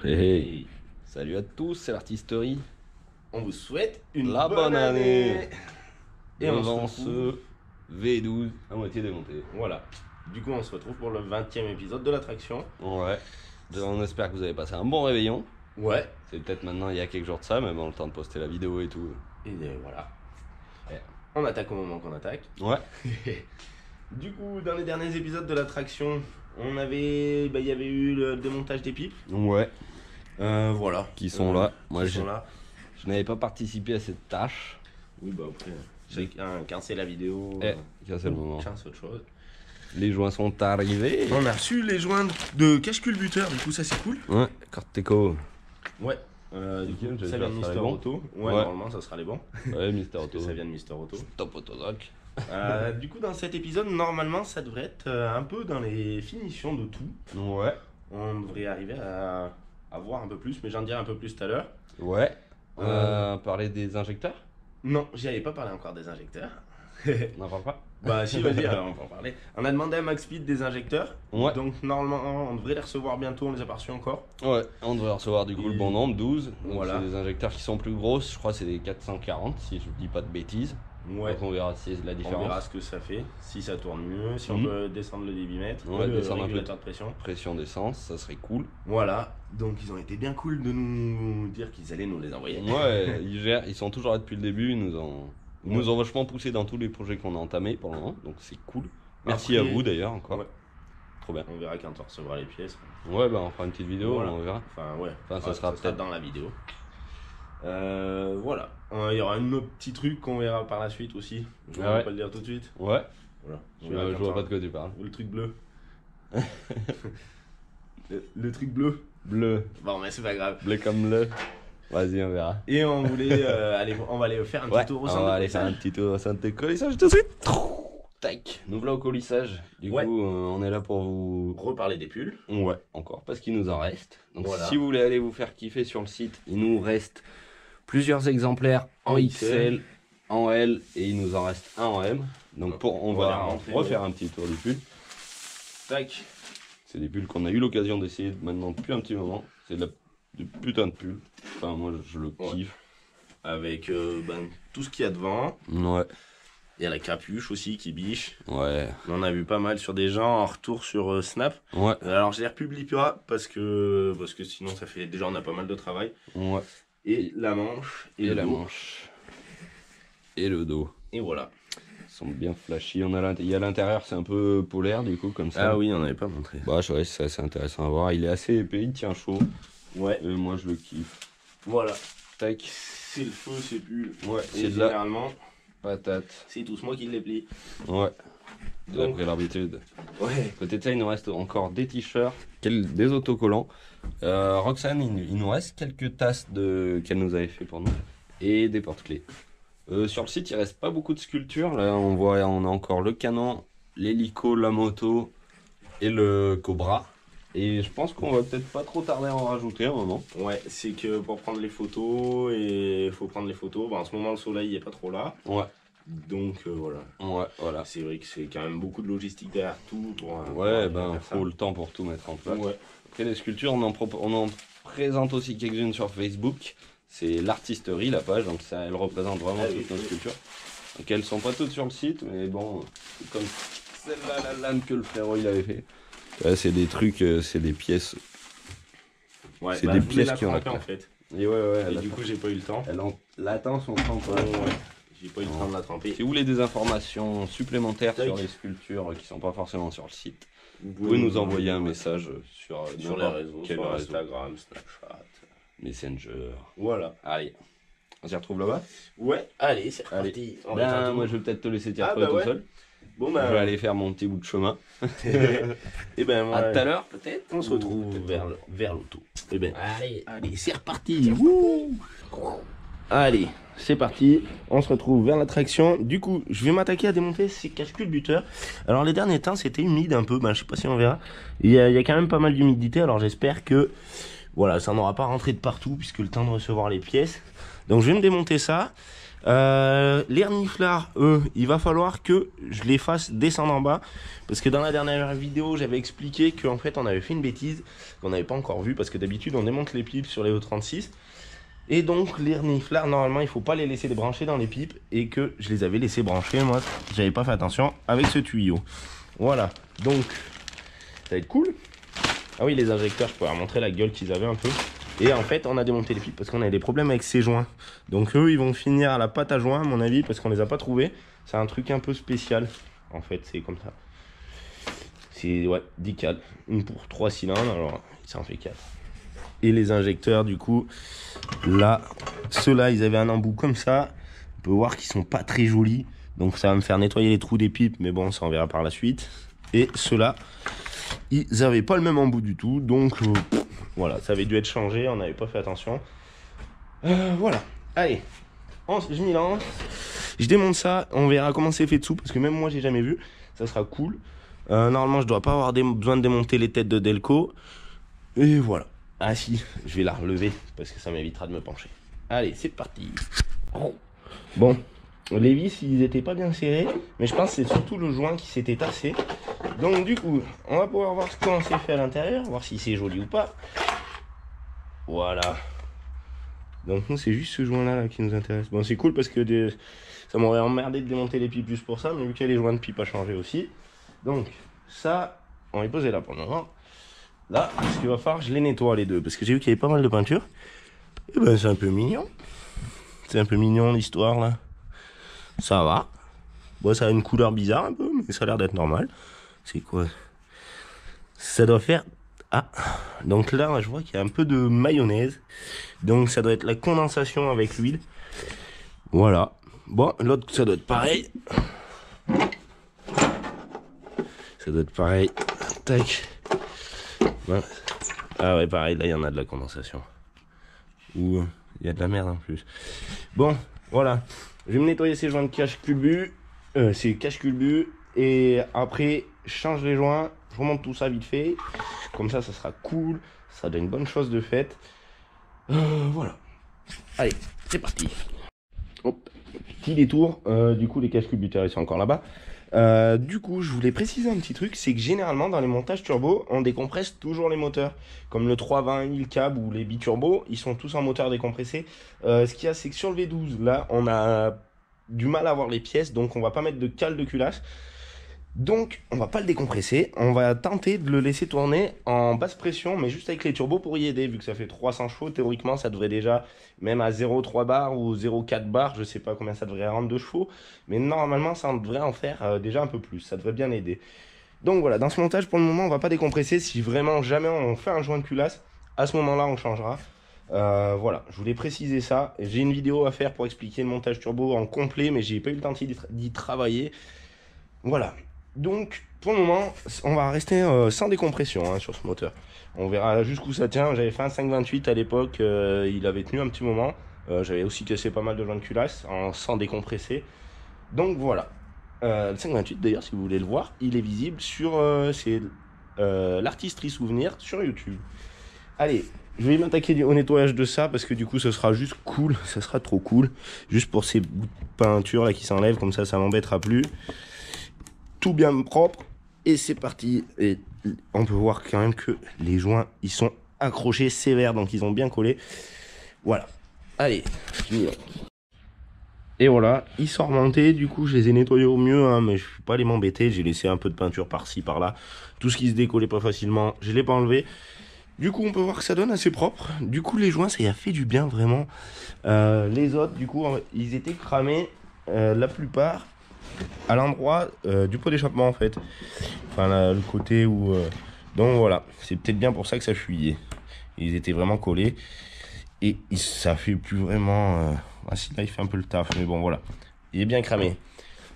Hey, salut à tous, c'est l'Artisterie. On vous souhaite une La bonne année. Et on devant se retrouve... ce V12 à moitié démonté. Voilà. Du coup, on se retrouve pour le 20e épisode de l'attraction. Ouais. On espère que vous avez passé un bon réveillon. Ouais. C'est peut-être maintenant il y a quelques jours de ça, mais bon, le temps de poster la vidéo et tout. Et voilà. On attaque au moment qu'on attaque. Ouais. Du coup, dans les derniers épisodes de l'attraction, on avait... il y avait eu le démontage des pipes. Ouais. Voilà. Qui sont là. Moi, Qui sont là. je n'avais pas participé à cette tâche. Oui, bah après, chacun cancé la vidéo. C'est le moment. Chacun autre chose. Les joints sont arrivés. On a reçu les joints de cache-culbuteur, du coup ça c'est cool. Ouais, Corteco. Ouais. Du coup, ça vient de Mister Auto. Ouais, normalement ça sera les bons. Ouais, Mister Auto. Ça vient de Mister Auto. Top Autodoc. Du coup, dans cet épisode, normalement ça devrait être un peu dans les finitions de tout. Ouais. On devrait arriver à voir un peu plus, mais j'en dirai un peu plus tout à l'heure. Ouais. Parler des injecteurs? Non, j'y avais pas parlé encore des injecteurs. On n'en parle pas? Bah si, vas-y, on va en parler. On a demandé à Max Speed des injecteurs. Ouais. Donc normalement, on devrait les recevoir bientôt, on les a pas reçus encore. Ouais, on devrait recevoir du coup le bon nombre, 12. Donc voilà. C'est des injecteurs qui sont plus grosses, je crois que c'est des 440 si je dis pas de bêtises. Ouais. Donc on verra si c'est la différence. On verra ce que ça fait, si ça tourne mieux, si on peut descendre le débitmètre, ouais, le descendre régulateur de pression. Pression d'essence, ça serait cool. Voilà, donc ils ont été bien cool de nous dire qu'ils allaient nous les envoyer. Ouais, ils sont toujours là depuis le début, ils nous ont vachement poussé dans tous les projets qu'on a entamés pour le moment, donc c'est cool. Merci après, à vous d'ailleurs encore. Ouais. Trop bien. On verra quand on recevra les pièces. Ouais, bah on fera une petite vidéo, voilà. On verra. Enfin ouais, ça sera peut-être dans la vidéo. Voilà, il y aura un autre petit truc qu'on verra par la suite aussi. Je vais pas le dire tout de suite. Ouais. Voilà. Je vois pas de quoi tu parles. Le truc bleu. le truc bleu. Bleu. Bon, mais c'est pas grave. Bleu comme bleu. Vas-y, on verra. Et on voulait on va aller faire un petit tour au centre. On va aller faire un petit tour au centre de colissage tout de suite. Tac. Nous voilà au colissage. Du coup, on est là pour vous reparler des pulls. Ouais, encore, parce qu'il nous en reste. Donc voilà. Si vous voulez aller vous faire kiffer sur le site, il nous reste plusieurs exemplaires en XL, en L et il nous en reste un en M. Donc on va refaire un petit tour du pull. Tac. C'est des pulls qu'on a eu l'occasion d'essayer maintenant depuis un petit moment. C'est de putain de pull. Enfin moi je le kiffe. Avec tout ce qu'il y a devant. Ouais. Il y a la capuche aussi qui biche. Ouais. On a vu pas mal sur des gens en retour sur Snap. Ouais. Alors je les republie pas parce que sinon ça fait déjà on a pas mal de travail. Ouais. Et la manche. Et la manche. Et le dos. Et voilà. Ils sont bien flashy. Il y a l'intérieur, c'est un peu polaire du coup comme ça. Ah oui, on n'avait pas montré. Bah ouais, c'est assez intéressant à voir. Il est assez épais, il tient chaud. Ouais. Et moi je le kiffe. Voilà. Tac. C'est le feu, c'est plus. Ouais. Et généralement. Patate. C'est tous moi qui les plie. Ouais. D'après l'habitude. Ouais. Côté de ça, il nous reste encore des t-shirts, des autocollants. Roxane, il nous reste quelques tasses qu'elle nous avait fait pour nous. Et des porte-clés. Sur le site, il reste pas beaucoup de sculptures. Là, on a encore le canon, l'hélico, la moto et le cobra. Et je pense qu'on va peut-être pas trop tarder à en rajouter un moment. Ouais, c'est que pour prendre les photos, il faut prendre les photos. Bon, en ce moment, le soleil n'est pas trop là. Ouais. Donc voilà. Ouais, voilà. C'est vrai que c'est quand même beaucoup de logistique derrière tout. Faut le temps pour tout mettre en place. Ouais. Après, les sculptures, on en présente aussi quelques-unes sur Facebook. C'est l'Artisterie, la page. Donc ça, elle représente vraiment toutes nos sculptures. Donc elles sont pas toutes sur le site, mais bon, comme celle-là, la lame que le frérot il avait fait. C'est des trucs, c'est des pièces. Ouais, c'est des pièces qui ont la en fait. Et ouais, et du coup, j'ai pas eu le temps. Elle l'attend son temps. J'ai pas eu le temps de la tremper. Si vous voulez des informations supplémentaires sur les sculptures qui sont pas forcément sur le site, vous pouvez nous envoyer un message sur les réseaux, sur Instagram, Snapchat, Messenger. Voilà. Allez, on s'y retrouve là-bas? Ouais, allez, c'est reparti. Moi, je vais peut-être te laisser t'y retrouver tout seul. Bon, je vais aller faire mon petit bout de chemin. Et ben à tout à l'heure peut-être. On se retrouve vers l'auto. Et ben allez, c'est reparti. Wouh. Allez, c'est parti, on se retrouve vers la traction. Du coup, je vais m'attaquer à démonter ces cache-culbuteurs. Alors les derniers temps, c'était humide un peu, je sais pas si on verra. Il y a quand même pas mal d'humidité, alors j'espère que voilà, ça n'aura pas rentré de partout puisque le temps de recevoir les pièces. Donc je vais me démonter ça. Les reniflards, eux, il va falloir que je les fasse descendre en bas. Parce que dans la dernière vidéo, j'avais expliqué qu'en fait, on avait fait une bêtise qu'on n'avait pas encore vue. Parce que d'habitude, on démonte les pipes sur les E36. Et donc, les reniflards, normalement, il ne faut pas les laisser débrancher dans les pipes. Et que je les avais laissés brancher, moi, j'avais pas fait attention avec ce tuyau. Voilà, donc, ça va être cool. Ah oui, les injecteurs, je pourrais leur montrer la gueule qu'ils avaient un peu. Et en fait, on a démonté les pipes parce qu'on avait des problèmes avec ces joints. Donc eux, ils vont finir à la pâte à joints, à mon avis, parce qu'on les a pas trouvés. C'est un truc un peu spécial. En fait, c'est comme ça. C'est, ouais, 10 cadres. Une pour 3 cylindres, alors ça en fait 4. Et les injecteurs, du coup, là, ceux-là, ils avaient un embout comme ça. On peut voir qu'ils sont pas très jolis. Donc ça va me faire nettoyer les trous des pipes, mais bon, ça on verra par la suite. Et ceux-là, ils n'avaient pas le même embout du tout, donc voilà, ça avait dû être changé, on n'avait pas fait attention. Voilà, allez, je m'y lance, je démonte ça, on verra comment c'est fait dessous, parce que même moi j'ai jamais vu, ça sera cool. Normalement je dois pas avoir besoin de démonter les têtes de Delco, et voilà. Ah si, je vais la relever, parce que ça m'évitera de me pencher. Allez, c'est parti. Bon, les vis ils étaient pas bien serrés, mais je pense que c'est surtout le joint qui s'était tassé. Donc du coup, on va pouvoir voir comment c'est fait à l'intérieur, voir si c'est joli ou pas. Voilà. Donc nous c'est juste ce joint là qui nous intéresse. Bon c'est cool parce que ça m'aurait emmerdé de démonter les pipes juste pour ça, mais vu qu'il y a les joints de pipe à changer aussi. Donc ça, on va les poser là pour le moment. Là, ce qu'il va falloir, je les nettoie les deux, parce que j'ai vu qu'il y avait pas mal de peinture. Et ben c'est un peu mignon. C'est un peu mignon l'histoire là. Ça va. Bon ça a une couleur bizarre un peu, mais ça a l'air d'être normal. C'est quoi? Ça doit faire... Ah, donc là, je vois qu'il y a un peu de mayonnaise. Donc ça doit être la condensation avec l'huile. Voilà. Bon, l'autre, ça doit être pareil. Ça doit être pareil. Tac. Ouais. Ah ouais, pareil, là, il y en a de la condensation. Ou il y a de la merde en plus. Bon, voilà. Je vais me nettoyer ces joints de cache-culbut. Ces cache-culbut. Et après, je change les joints, je remonte tout ça vite fait. Comme ça sera cool. Ça donne une bonne chose de faite. Voilà. Allez, c'est parti. Hop, petit détour. Du coup, les cache-culbuteurs, ils sont encore là-bas. Du coup, je voulais préciser un petit truc. C'est que généralement, dans les montages turbo, on décompresse toujours les moteurs. Comme le 320 Ilcab ou les biturbos, ils sont tous en moteur décompressé. Ce qu'il y a, c'est que sur le V12, là, on a du mal à avoir les pièces. Donc, on va pas mettre de cale de culasse. Donc, on va pas le décompresser, on va tenter de le laisser tourner en basse pression, mais juste avec les turbos pour y aider, vu que ça fait 300 chevaux, théoriquement ça devrait déjà, même à 0,3 bar ou 0,4 bar, je sais pas combien ça devrait rendre de chevaux, mais normalement ça devrait en faire déjà un peu plus, ça devrait bien aider. Donc voilà, dans ce montage pour le moment on va pas décompresser, si vraiment jamais on fait un joint de culasse, à ce moment là on changera. Voilà, je voulais préciser ça, j'ai une vidéo à faire pour expliquer le montage turbo en complet, mais j'ai pas eu le temps d'y travailler. Voilà. Donc, pour le moment, on va rester sans décompression sur ce moteur. On verra jusqu'où ça tient. J'avais fait un 528 à l'époque, il avait tenu un petit moment. J'avais aussi cassé pas mal de joints de culasse sans décompresser. Donc voilà. Le 528 d'ailleurs, si vous voulez le voir, il est visible sur l'artisterie souvenir sur YouTube. Allez, je vais m'attaquer au nettoyage de ça parce que du coup, ce sera juste cool. Ça sera trop cool. Juste pour ces bouts de peinture là qui s'enlèvent, comme ça m'embêtera plus. Tout bien propre et c'est parti. Et on peut voir quand même que les joints ils sont accrochés sévères, donc ils ont bien collé. Voilà, allez, fini. Et voilà, ils sont remontés. Du coup je les ai nettoyés au mieux hein, mais je ne vais pas aller m'embêter. J'ai laissé un peu de peinture par-ci par-là. Tout ce qui se décollait pas facilement, je ne l'ai pas enlevé. Du coup on peut voir que ça donne assez propre. Du coup les joints ça y a fait du bien vraiment. Les autres du coup ils étaient cramés la plupart à l'endroit du pot d'échappement en fait, enfin là, le côté où donc voilà, c'est peut-être bien pour ça que ça fuyait, ils étaient vraiment collés et ça fait plus vraiment ah si là il fait un peu le taf, mais bon voilà, il est bien cramé.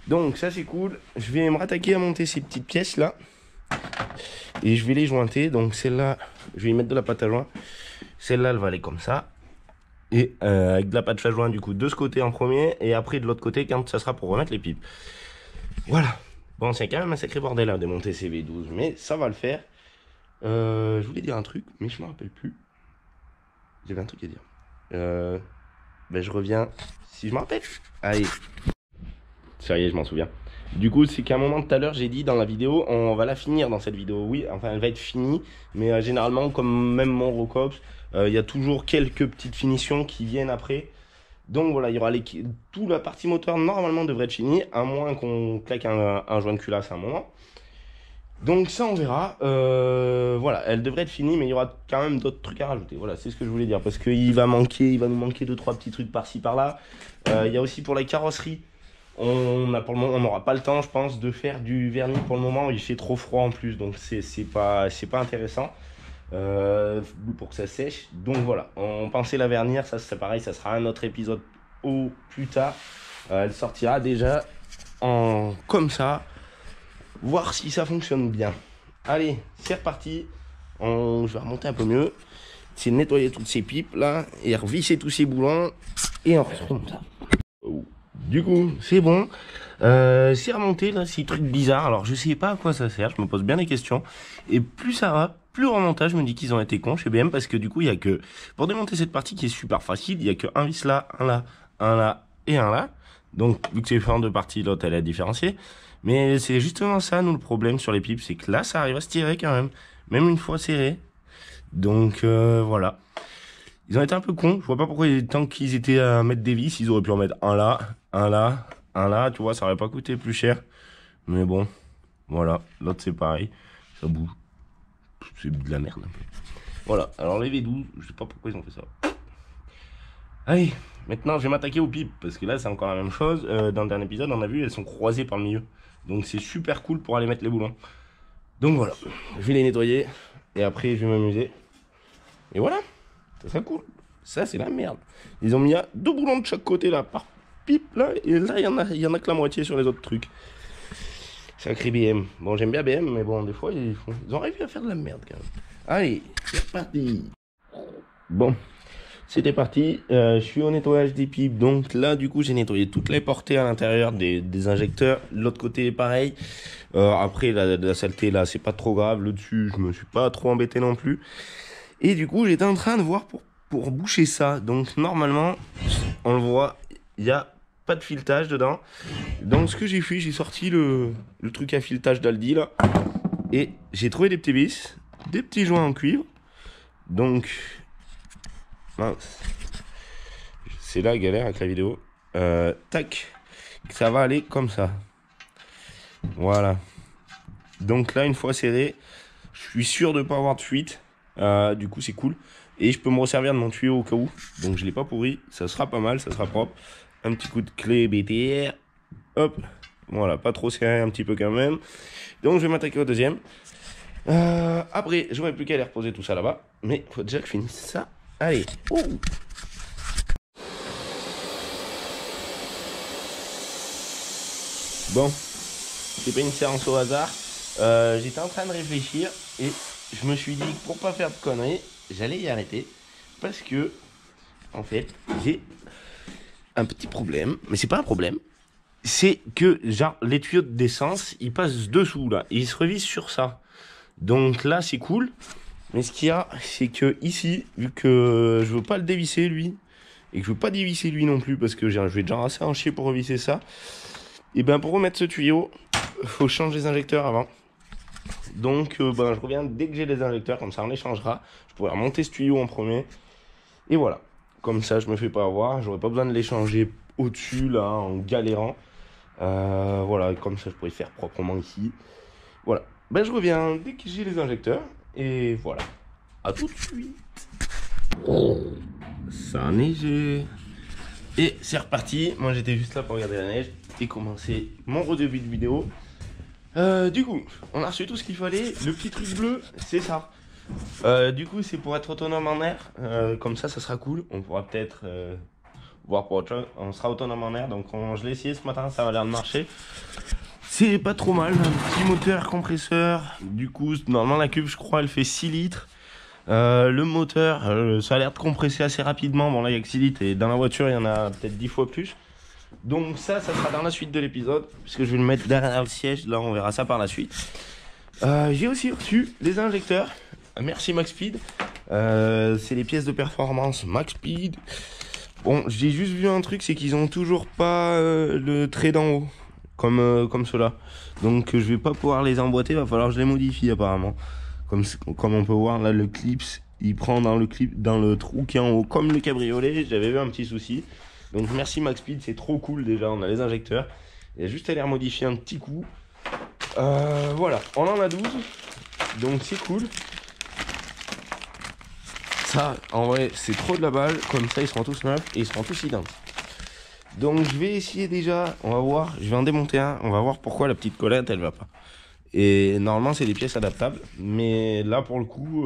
Donc ça c'est cool, je vais me rattaquer à monter ces petites pièces là et je vais les jointer. Donc celle-là je vais y mettre de la pâte à joint, celle-là elle va aller comme ça Et avec de la patch à joint du coup de ce côté en premier et après de l'autre côté quand ça sera pour remettre les pipes. Voilà. Bon, c'est quand même un sacré bordel à démonter ces V12, mais ça va le faire. Je voulais dire un truc, mais je me rappelle plus. J'avais un truc à dire. Ben je reviens si je me rappelle. Allez. Ça y est, je m'en souviens. Du coup, c'est qu'à un moment tout à l'heure, j'ai dit dans la vidéo, on va la finir dans cette vidéo. Oui, enfin, elle va être finie, mais généralement, comme même mon Rocops, il y a toujours quelques petites finitions qui viennent après. Donc voilà, il y aura toute la partie moteur normalement devrait être finie, à moins qu'on claque un joint de culasse à un moment. Donc ça, on verra. Voilà, elle devrait être finie, mais il y aura quand même d'autres trucs à rajouter. Voilà, c'est ce que je voulais dire, parce qu'il va nous manquer 2-3 petits trucs par-ci par-là. Il y a aussi pour la carrosserie. On n'aura pas le temps, je pense, de faire du vernis pour le moment. Il fait trop froid en plus, donc c'est pas intéressant pour que ça sèche. Donc voilà, on pensait la vernir, ça c'est pareil, ça sera un autre épisode au plus tard. Elle sortira déjà comme ça, voir si ça fonctionne bien. Allez, c'est reparti. Je vais remonter un peu mieux. C'est nettoyer toutes ces pipes là et revisser tous ces boulons et on remonte ça. Du coup, c'est bon. C'est remonté là, ces trucs bizarres. Alors, je sais pas à quoi ça sert. Je me pose bien des questions. Et plus ça va, plus au remontage, je me dis qu'ils ont été cons chez BM parce que du coup, il y a que pour démonter cette partie qui est super facile, il y a que un vis là, un là et un là. Donc, vu que c'est fait en deux parties, l'autre elle est différenciée. Mais c'est justement ça, nous, le problème sur les pipes, c'est que là, ça arrive à se tirer quand même une fois serré. Donc voilà. Ils ont été un peu cons. Je vois pas pourquoi, tant qu'ils étaient à mettre des vis, ils auraient pu en mettre un là, un là, un là. Tu vois, ça aurait pas coûté plus cher. Mais bon, voilà. L'autre, c'est pareil. Ça bouge. C'est de la merde un peu. Voilà. Alors, les V12, je sais pas pourquoi ils ont fait ça. Allez, maintenant, je vais m'attaquer aux pipes. Parce que là, c'est encore la même chose. Dans le dernier épisode, on a vu, elles sont croisées par le milieu. Donc, c'est super cool pour aller mettre les boulons. Donc, voilà. Je vais les nettoyer. Et après, je vais m'amuser. Et voilà. Ça serait cool. Ça, c'est la merde. Ils ont mis 2 boulons de chaque côté, là, par pipe, là. Et là, il y en a que la moitié sur les autres trucs. Sacré BM. Bon, j'aime bien BM, mais bon, des fois, ils ont réussi à faire de la merde, quand même. Allez, c'est reparti. Bon, c'était parti. Je suis au nettoyage des pipes. Donc là, du coup, j'ai nettoyé toutes les portées à l'intérieur des injecteurs. L'autre côté, pareil. Après, la saleté, là, c'est pas trop grave. Le dessus, je me suis pas trop embêté non plus. Et du coup, j'étais en train de voir pour boucher ça. Donc, normalement, on le voit, il n'y a pas de filetage dedans. Donc, ce que j'ai fait, j'ai sorti le truc à filetage d'Aldi, là. Et j'ai trouvé des petits vis, des petits joints en cuivre. Donc, mince. C'est là, galère avec la vidéo. Tac. Ça va aller comme ça. Voilà. Donc là, une fois serré, je suis sûr de ne pas avoir de fuite. Du coup c'est cool et je peux me resservir de mon tuyau au cas où, donc je l'ai pas pourri, ça sera pas mal, ça sera propre. Un petit coup de clé BTR, hop, voilà, pas trop serré, un petit peu quand même. Donc je vais m'attaquer au deuxième. Après j'aurai plus qu'à aller reposer tout ça là-bas, mais faut déjà que je finisse ça. Allez. Bon, c'est pas une séance au hasard. J'étais en train de réfléchir et je me suis dit que pour pas faire de conneries, j'allais y arrêter. Parce que, en fait, j'ai un petit problème. Mais c'est pas un problème. C'est que, genre, les tuyaux d'essence, ils passent dessous, là. Et ils se revissent sur ça. Donc là, c'est cool. Mais ce qu'il y a, c'est que ici, vu que je veux pas le dévisser, lui, et que je veux pas dévisser lui non plus, parce que je vais déjà assez en chier pour revisser ça, et ben pour remettre ce tuyau, faut changer les injecteurs avant. Donc je reviens dès que j'ai les injecteurs, comme ça on les changera. Je pourrais remonter ce tuyau en premier. Et voilà, comme ça je me fais pas avoir. J'aurais pas besoin de les changer au-dessus là en galérant. Voilà, comme ça je pourrais faire proprement ici. Voilà, ben je reviens dès que j'ai les injecteurs. Et voilà, à tout de suite. Ça a neigé. Et c'est reparti. Moi j'étais juste là pour regarder la neige et commencer mon redébut de vidéo. Du coup, on a reçu tout ce qu'il fallait. Le petit truc bleu, c'est ça. Du coup, c'est pour être autonome en air. Comme ça sera cool. On pourra peut-être voir pour autre chose. On sera autonome en air. Donc, je l'ai essayé ce matin. Ça va l'air de marcher. C'est pas trop mal. Un petit moteur compresseur. Du coup, normalement, la cuve, je crois, elle fait 6 litres. Le moteur, ça a l'air de compresser assez rapidement. Bon là il y a que 6 litres et dans la voiture il y en a peut-être 10 fois plus. Donc ça sera dans la suite de l'épisode, puisque je vais le mettre derrière le siège, là on verra ça par la suite. J'ai aussi reçu les injecteurs, merci Maxspeed, c'est les pièces de performance Maxspeed. Bon, j'ai juste vu un truc, c'est qu'ils ont toujours pas le trait d'en haut, comme ceux-là. Donc je vais pas pouvoir les emboîter, va falloir que je les modifie apparemment. Comme on peut voir là, le clips, il prend dans le trou qui est en haut, comme le cabriolet, j'avais vu un petit souci. Donc merci Maxspeed, c'est trop cool déjà, on a les injecteurs. Il y a juste à les remodifier un petit coup. Voilà, on en a 12, donc c'est cool. Ça, en vrai, c'est trop de la balle, comme ça ils seront tous neufs et ils seront tous identiques. Donc je vais essayer déjà, on va voir, je vais en démonter un, on va voir pourquoi la petite collette elle va pas. Et normalement c'est des pièces adaptables, mais là pour le coup,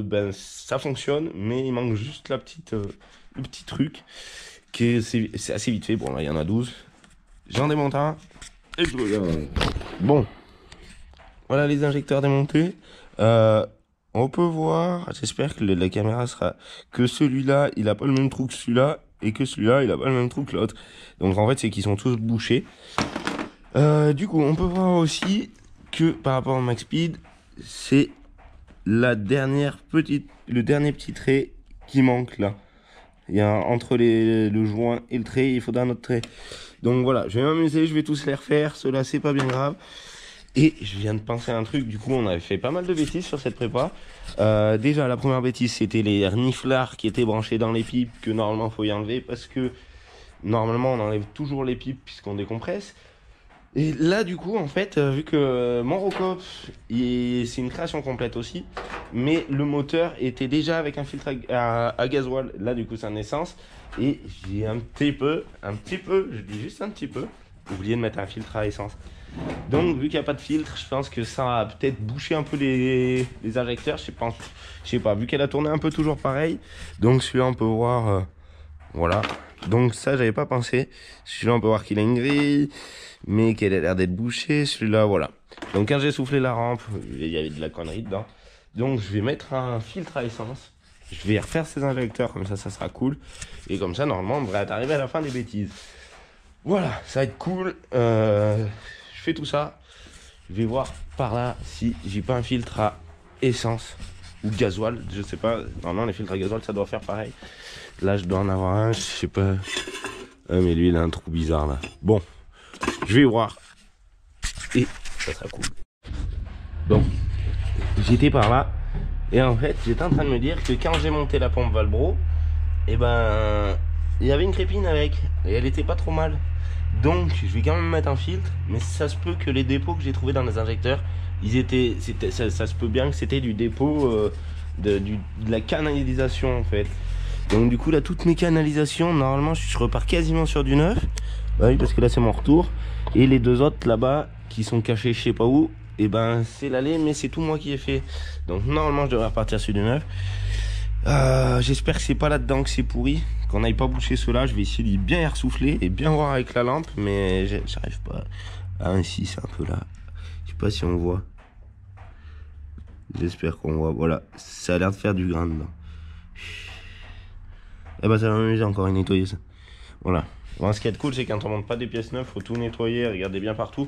ben, ça fonctionne, mais il manque juste le petit truc. C'est assez vite fait, bon là il y en a 12. J'en démonte un et je regarde. Bon, voilà les injecteurs démontés. On peut voir, j'espère que la caméra sera, que celui-là il a pas le même trou que celui-là, et que celui-là il a pas le même trou que l'autre. Donc en fait c'est qu'ils sont tous bouchés. Du coup on peut voir aussi que par rapport à Maxspeed, c'est le dernier petit trait qui manque là. Il y a entre le joint et le trait, il faudra un autre trait. Donc voilà, je vais m'amuser, je vais tous les refaire. Cela c'est pas bien grave. Et je viens de penser à un truc, du coup on avait fait pas mal de bêtises sur cette prépa. Déjà la première bêtise c'était les reniflards qui étaient branchés dans les pipes, que normalement faut y enlever parce que normalement on enlève toujours les pipes puisqu'on décompresse. Et là du coup en fait vu que mon Rocop c'est une création complète aussi, mais le moteur était déjà avec un filtre à gasoil, là du coup c'est un essence, et j'ai un petit peu, je dis juste un petit peu, oublié de mettre un filtre à essence. Donc vu qu'il n'y a pas de filtre, je pense que ça a peut-être bouché un peu les injecteurs, je sais pas, vu qu'elle a tourné un peu toujours pareil. Donc celui-là on peut voir, voilà, donc ça j'avais pas pensé. Celui-là on peut voir qu'il a une grille, mais qu'elle a l'air d'être bouchée. Celui-là voilà, donc quand j'ai soufflé la rampe, il y avait de la connerie dedans. Donc je vais mettre un filtre à essence, je vais refaire ces injecteurs, comme ça sera cool. Et comme ça normalement on devrait arriver à la fin des bêtises. Voilà, ça va être cool. Je fais tout ça, je vais voir par là si j'ai pas un filtre à essence ou gasoil, je sais pas. Normalement les filtres à gasoil ça doit faire pareil. Là je dois en avoir un, je sais pas. Ah mais lui il a un trou bizarre là. Bon, je vais voir et ça sera cool. Bon, j'étais par là et en fait j'étais en train de me dire que quand j'ai monté la pompe Valbro, et ben il y avait une crépine avec et elle était pas trop mal. Donc je vais quand même mettre un filtre, mais ça se peut que les dépôts que j'ai trouvé dans les injecteurs, ça se peut bien que c'était du dépôt de la canalisation en fait. Donc du coup là toutes mes canalisations, normalement je repars quasiment sur du neuf. Bah oui, parce que là c'est mon retour. Et les deux autres là-bas qui sont cachés je sais pas où, et ben c'est l'aller, mais c'est tout moi qui ai fait. Donc normalement je devrais repartir sur du neuf. J'espère que c'est pas là-dedans que c'est pourri, qu'on n'aille pas boucher cela. Je vais essayer de bien y ressouffler et bien voir avec la lampe, mais j'arrive pas. Ah si, c'est un peu là, je sais pas si on voit, j'espère qu'on voit. Voilà, ça a l'air de faire du grain dedans. Eh ben ça va m'amuser encore à nettoyer ça. Voilà, bon, ce qui est cool c'est quand on monte pas des pièces neuves, faut tout nettoyer, regarder bien partout,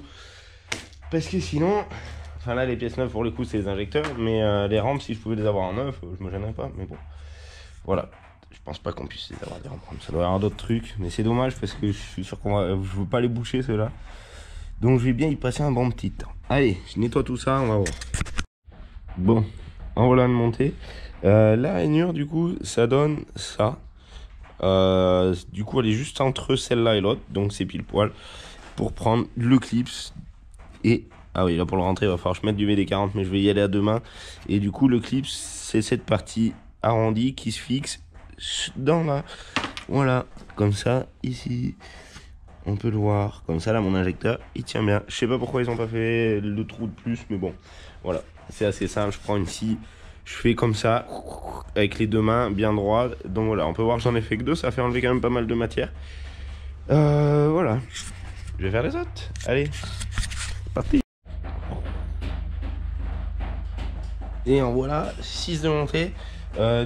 parce que sinon, enfin là les pièces neuves pour le coup c'est les injecteurs, mais les rampes si je pouvais les avoir en neuf je me gênerais pas, mais bon voilà, je pense pas qu'on puisse les avoir des rampes, ça doit y avoir d'autres trucs, mais c'est dommage parce que je suis sûr je veux pas les boucher ceux-là, donc je vais bien y passer un bon petit temps. Allez, je nettoie tout ça, on va voir. Bon, en voilà de monter, la rainure du coup ça donne ça. Du coup elle est juste entre celle-là et l'autre, donc c'est pile poil pour prendre le clips. Et ah oui, là pour le rentrer il va falloir que je mette du VD40, mais je vais y aller à deux mains. Et du coup le clip c'est cette partie arrondie qui se fixe dans la, voilà, comme ça ici on peut le voir, comme ça là mon injecteur il tient bien. Je sais pas pourquoi ils ont pas fait le trou de plus, mais bon voilà, c'est assez simple. Je prends une scie, je fais comme ça avec les deux mains bien droit. Donc voilà, on peut voir que j'en ai fait que deux, ça fait enlever quand même pas mal de matière. Voilà, je vais faire les autres. Allez, parti. Et en voilà 6 de montée.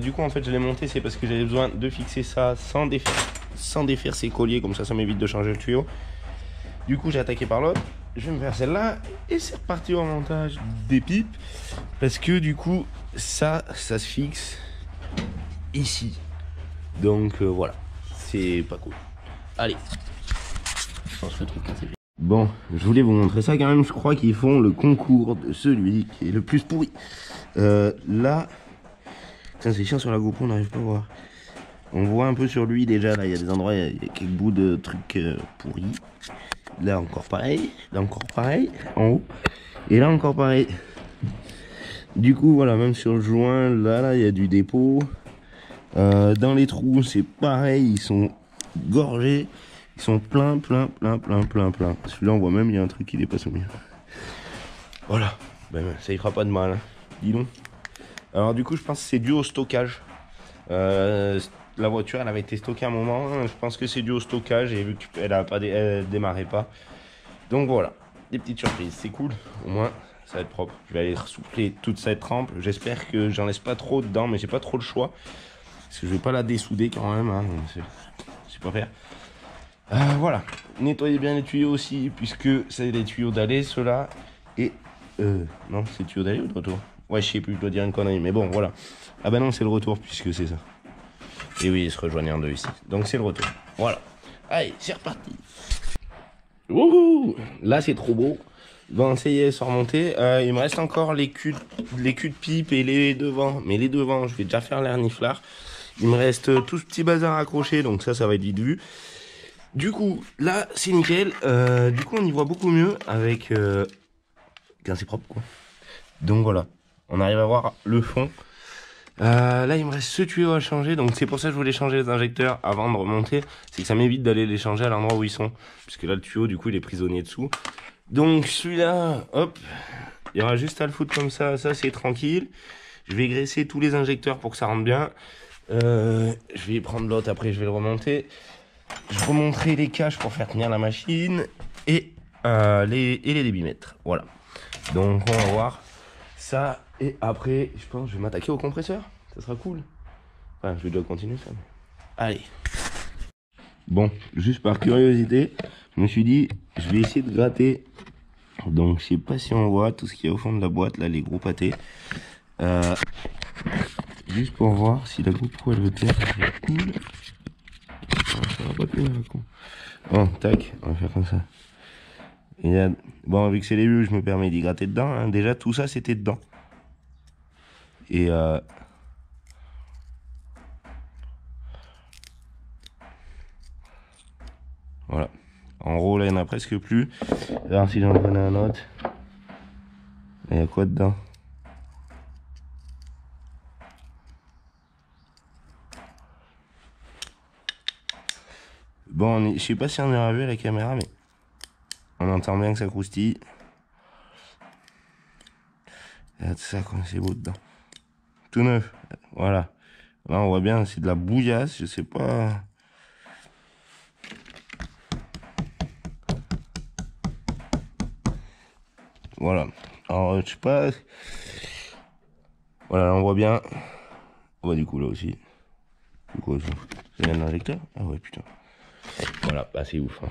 Du coup en fait je l'ai monté, c'est parce que j'avais besoin de fixer ça sans défaire ces colliers, comme ça m'évite de changer le tuyau. Du coup j'ai attaqué par l'autre, je vais me faire celle-là et c'est reparti au montage des pipes, parce que du coup ça se fixe ici, donc voilà, c'est pas cool. Allez, je pense que le truc c'est fait. Bon, je voulais vous montrer ça quand même, je crois qu'ils font le concours de celui qui est le plus pourri. Là, c'est chiant sur la GoPro, on n'arrive pas à voir. On voit un peu sur lui déjà, là il y a des endroits, il y a quelques bouts de trucs pourris. Là encore pareil, en haut. Et là encore pareil. Du coup voilà, même sur le joint, là il y a du dépôt. Dans les trous c'est pareil, ils sont gorgés. Ils sont plein. Celui-là on voit même il y a un truc qui dépasse au milieu. Voilà, ben, ça y fera pas de mal, hein. Dis donc. Alors du coup je pense que c'est dû au stockage. La voiture elle avait été stockée à un moment, je pense que c'est dû au stockage et vu qu'elle démarrait pas. Donc voilà, des petites surprises, c'est cool, au moins ça va être propre. Je vais aller ressouffler toute cette rampe, j'espère que j'en laisse pas trop dedans, mais j'ai pas trop le choix. Parce que je vais pas la dessouder quand même, hein. C'est pas faire. Voilà, nettoyez bien les tuyaux aussi, puisque c'est des tuyaux d'aller ceux-là. Et non, c'est tuyaux d'aller ou de retour? Ouais, je sais plus, je dois dire une connerie, mais bon, voilà. Ah bah non, c'est le retour, puisque c'est ça. Et oui, ils se rejoignent en deux ici. Donc c'est le retour. Voilà. Allez, c'est reparti. Wouhou! Là, c'est trop beau. Bon, ça y est, c'est remonté. Il me reste encore les culs de pipe et les devants. Mais les devants, je vais déjà faire l'air niflard. Il me reste tout ce petit bazar accroché, donc ça va être vite vu. Du coup, là, c'est nickel. Du coup, on y voit beaucoup mieux avec... Quand c'est propre, quoi. Donc voilà, on arrive à voir le fond. Là il me reste ce tuyau à changer, donc c'est pour ça que je voulais changer les injecteurs avant de remonter, c'est que ça m'évite d'aller les changer à l'endroit où ils sont, puisque là le tuyau du coup il est prisonnier dessous. Donc celui-là, hop, il y aura juste à le foutre comme ça c'est tranquille. Je vais graisser tous les injecteurs pour que ça rentre bien. Je vais prendre l'autre, après je vais le remonter. Je remonterai les caches pour faire tenir la machine et les débitmètres, voilà. Donc on va voir ça. Et après, je pense que je vais m'attaquer au compresseur. Ça sera cool. Enfin, je vais devoir continuer ça. Mais... Allez. Bon, juste par curiosité, je me suis dit, je vais essayer de gratter. Donc, je sais pas si on voit tout ce qu'il y a au fond de la boîte, là, les gros pâtés. Juste pour voir si la GoPro elle veut tenir. Cool. Ça va pas tenir, con. Bon, tac, on va faire comme ça. Et là, bon, vu que c'est les vieux, je me permets d'y gratter dedans. Hein. Déjà, tout ça, c'était dedans. Et voilà. En gros, là, il n'y en a presque plus. Alors, si j'en prenais un autre, il y a quoi dedans? Bon, je sais pas si on aura vu à la caméra, mais on entend bien que ça croustille. Regarde ça, comme c'est beau dedans. Tout neuf, voilà. Là on voit bien, c'est de la bouillasse, je sais pas. Voilà. Alors je sais pas. Voilà, là on voit bien. On voit du coup là aussi. Du coup, c'est un injecteur. Ah ouais putain. Voilà, bah c'est ouf. Hein.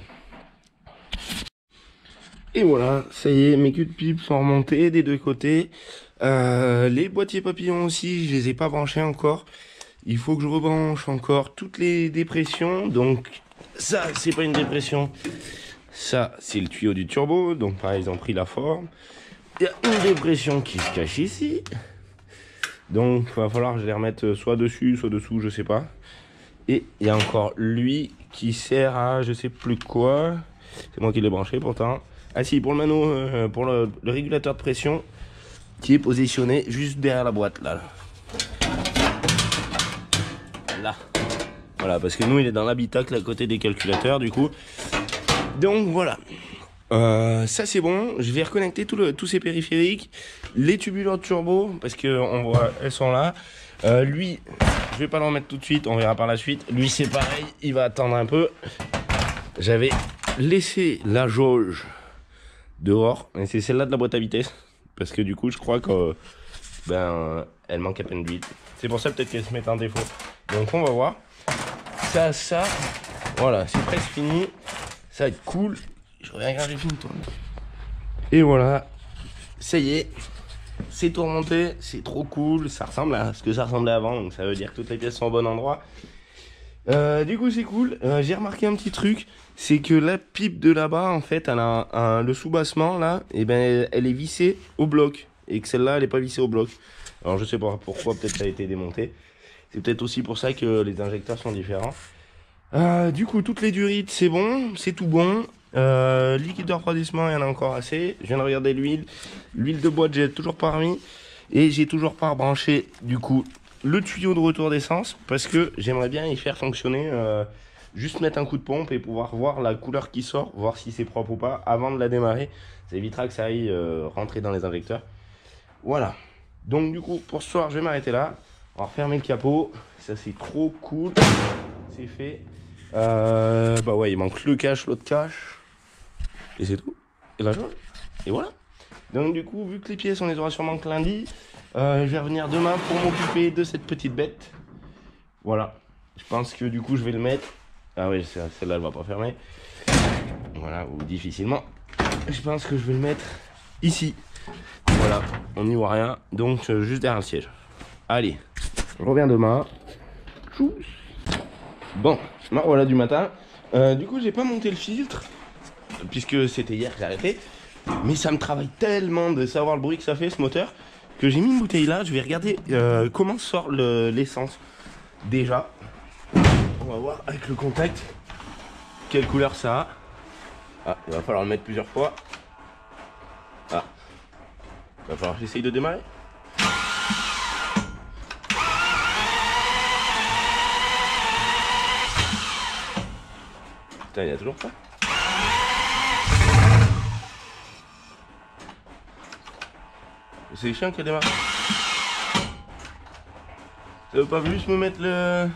Et voilà, ça y est, mes culs de pipe sont remontés des deux côtés. Les boîtiers papillons aussi, je les ai pas branchés encore. Il faut que je rebranche encore toutes les dépressions. Donc ça, c'est pas une dépression. Ça, c'est le tuyau du turbo. Donc pareil, ils ont pris la forme. Il y a une dépression qui se cache ici. Donc il va falloir que je les remette soit dessus, soit dessous, je sais pas. Et il y a encore lui qui sert à je sais plus quoi. C'est moi qui l'ai branché pourtant. Ah si, pour le mano, pour le régulateur de pression qui est positionné juste derrière la boîte là. Là. Voilà, parce que nous il est dans l'habitacle à côté des calculateurs du coup. Donc voilà. Ça c'est bon. Je vais reconnecter tous ces périphériques. Les tubuleurs de turbo, parce que on voit, elles sont là. Lui, je vais pas le remettre tout de suite, on verra par la suite. Lui c'est pareil, il va attendre un peu. J'avais laissé la jauge dehors, et c'est celle-là de la boîte à vitesse, parce que du coup je crois que elle manque à peine d'huile. C'est pour ça peut-être qu'elle se met en défaut. Donc on va voir. Ça, voilà, c'est presque fini. Ça va être cool. Je reviens quand j'ai fini de tourner. Et voilà, ça y est, c'est tout remonté, c'est trop cool. Ça ressemble à ce que ça ressemblait avant, donc ça veut dire que toutes les pièces sont au bon endroit. Du coup c'est cool. J'ai remarqué un petit truc, c'est que la pipe de là-bas, en fait, elle a le sous-bassement là, et ben elle est vissée au bloc, et que celle-là elle est pas vissée au bloc. Alors je sais pas pourquoi, peut-être ça a été démonté. C'est peut-être aussi pour ça que les injecteurs sont différents. Du coup toutes les durites c'est bon, c'est tout bon. Liquide de refroidissement, il y en a encore assez. Je viens de regarder l'huile. L'huile de boîte, j'ai toujours pas remis. Et j'ai toujours pas rebranché, du coup, le tuyau de retour d'essence. Parce que j'aimerais bien y faire fonctionner. Juste mettre un coup de pompe et pouvoir voir la couleur qui sort. Voir si c'est propre ou pas avant de la démarrer. Ça évitera que ça aille rentrer dans les injecteurs. Voilà. Donc, du coup, pour ce soir, je vais m'arrêter là. On va refermer le capot. Ça, c'est trop cool. C'est fait. Bah ouais, il manque le cache, l'autre cache. Et c'est tout. Et la jauge. Et voilà. Donc du coup, vu que les pièces, on les aura sûrement que lundi, je vais revenir demain pour m'occuper de cette petite bête. Voilà. Je pense que du coup, je vais le mettre. Ah oui, celle-là, elle va pas fermer. Voilà, ou difficilement. Je pense que je vais le mettre ici. Voilà, on n'y voit rien. Donc, juste derrière le siège. Allez, je reviens demain. Tchous. Bon, voilà du matin. Du coup, j'ai pas monté le filtre. Puisque c'était hier que j'ai arrêté. Mais ça me travaille tellement de savoir le bruit que ça fait ce moteur que j'ai mis une bouteille là. Je vais regarder comment sort l'essence. Déjà, on va voir avec le contact quelle couleur ça a. Ah, il va falloir le mettre plusieurs fois. Ah, il va falloir que j'essaye de démarrer. Putain, il y a toujours pas. C'est chiant qu'elle démarre. Ça veut pas juste me mettre le...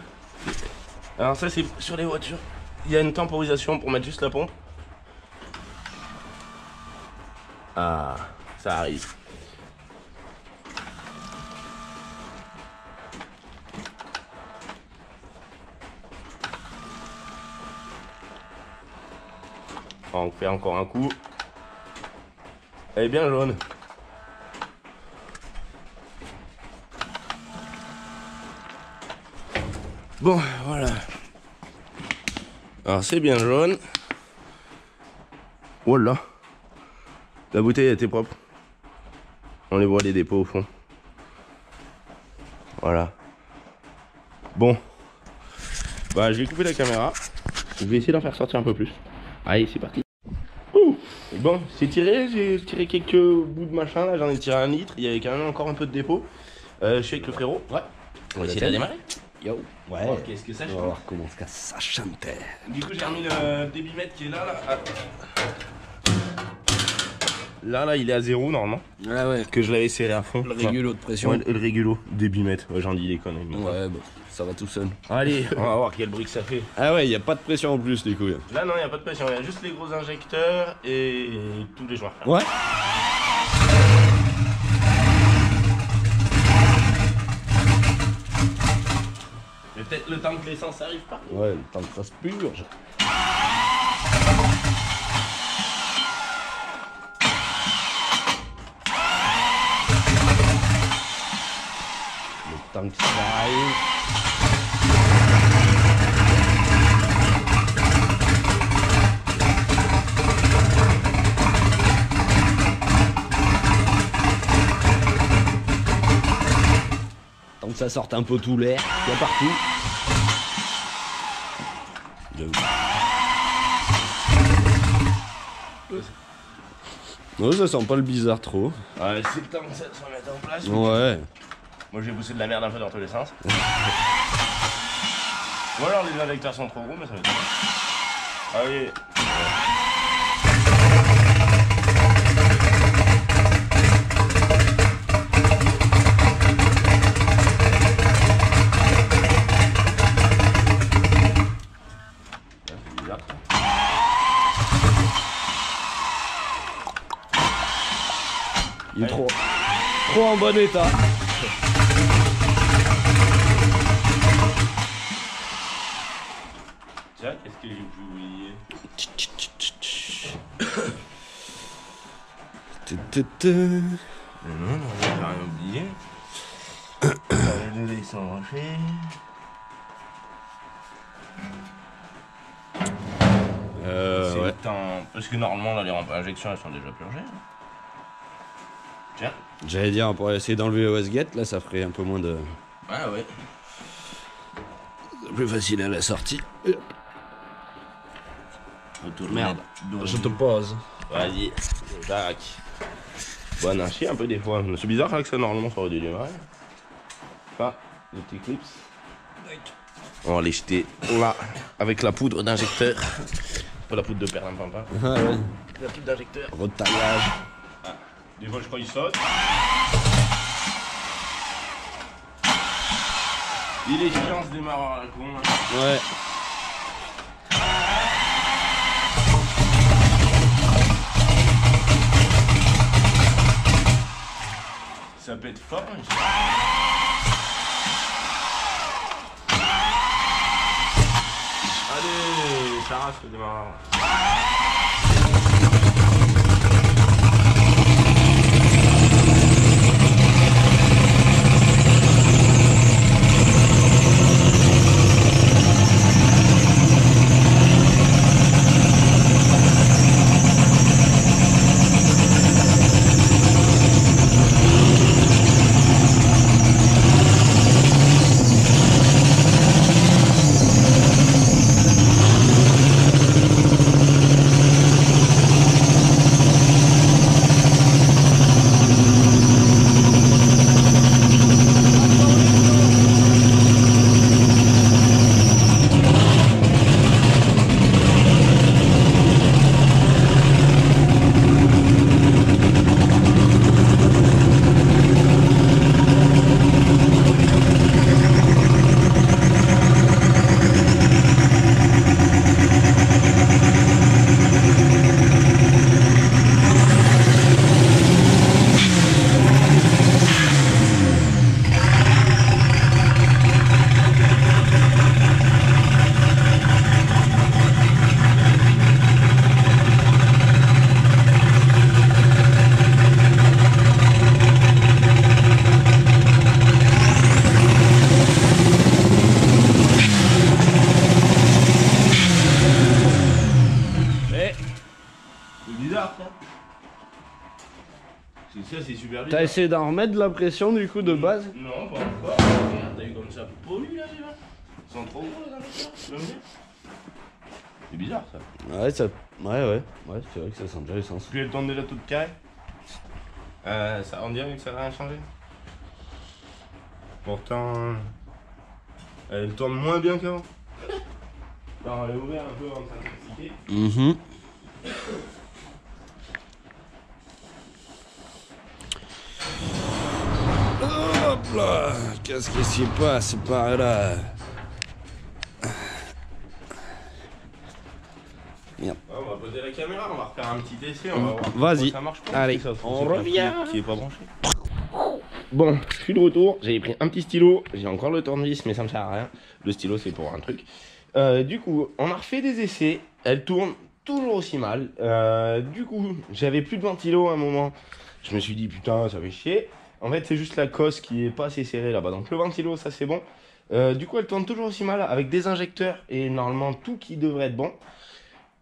Alors ça c'est sur les voitures. Il y a une temporisation pour mettre juste la pompe. Ah, ça arrive. On fait encore un coup. Elle est bien jaune. Bon, voilà. Alors c'est bien jaune. Voilà. La bouteille était propre. On les voit les dépôts au fond. Voilà. Bon. Bah je vais couper la caméra. Je vais essayer d'en faire sortir un peu plus. Allez, c'est parti. Ouh. Bon, c'est tiré. J'ai tiré quelques bouts de machin là. J'en ai tiré 1 litre. Il y avait quand même encore un peu de dépôt. Je suis avec le frérot. Ouais. On va essayer de démarrer. Yo, ouais. Oh, qu'est-ce que ça chante? On va voir comment ça chante. Du coup, j'ai remis le débitmètre qui est là. Là, il est à 0 normalement. Ah ouais. Que je l'avais serré à fond. Le régulo de pression. Ouais, le régulo, débitmètre. Ouais, j'en dis des conneries. Ouais, bah, ça va tout seul. Allez, on va voir quel bruit que ça fait. Ah ouais, il n'y a pas de pression en plus du coup. Là, non, il n'y a pas de pression. Il y a juste les gros injecteurs et tous les joints. Ouais. Mais peut-être le temps que l'essence arrive pas. Ouais, le temps que ça se purge. Le temps que ça arrive. Tant que ça sorte un peu tout l'air, il y a partout. Ouais, ça sent pas le bizarre trop. Ouais, c'est le temps que ça se remette en place. Ouais. Moi, j'ai poussé de la merde un peu dans tous les sens. Ou alors les injecteurs sont trop gros, mais ça va être bien. Allez. Il est trop. trop en bon état. Tiens, qu'est-ce que j'ai pu oublier? Non, j'ai rien oublié. Les deux ils sont branchés. C'est Ouais. le temps. Parce que normalement là les rampes à injection elles sont déjà purgées. Tiens. J'allais dire, on pourrait essayer d'enlever le wastegate, là ça ferait un peu moins de... Ah ouais. plus facile à la sortie. Retourne. Merde, je te pose. Vas-y. Tac. Bon, on a chié un peu des fois. C'est bizarre là, que ça normalement ça aurait dû démarrer. Ah, les petits clips. On va les jeter là, avec la poudre d'injecteur. Pas la poudre de perlimpinpin. Ah ouais. La poudre d'injecteur. Retaillage. Ah, des fois je crois qu'il saute. Il est chiant ce démarreur à la con. Là. Ouais. Ça pète fort. Hein. Allez, ça rase le démarreur. Ça, c'est super bizarre. T'as essayé d'en remettre de la pression du coup de base? Non, pas encore. Regarde, t'as vu comme ça pollue là, tu vois. Ils sont trop gros les injecteurs, tu veux me dire? C'est bizarre ça. Ouais, ça... Ouais, c'est vrai que ça sent déjà l'essence. Puis elles tournent déjà toutes carrées. Ça, on dirait que ça n'a rien changé. Pourtant, elle tourne moins bien qu'avant. Alors, elle est ouverte un peu en train de s'exciter. Hop là, qu'est-ce qui s'y passe par là? Merde. On va poser la caméra, on va refaire un petit essai, on va voir. Vas-y. Ça marche pas. Allez, Ça, on c'est pas revient. Qui est pas branché. Bon, je suis de retour. J'avais pris un petit stylo. J'ai encore le tournevis, mais ça me sert à rien. Le stylo, c'est pour un truc. Du coup, on a refait des essais. Elle tourne toujours aussi mal. Du coup, j'avais plus de ventilo à un moment. Je me suis dit, putain, ça fait chier. En fait, c'est juste la cosse qui est pas assez serrée là-bas. Donc, le ventilo, ça c'est bon. Du coup, elle tourne toujours aussi mal avec des injecteurs et normalement tout qui devrait être bon.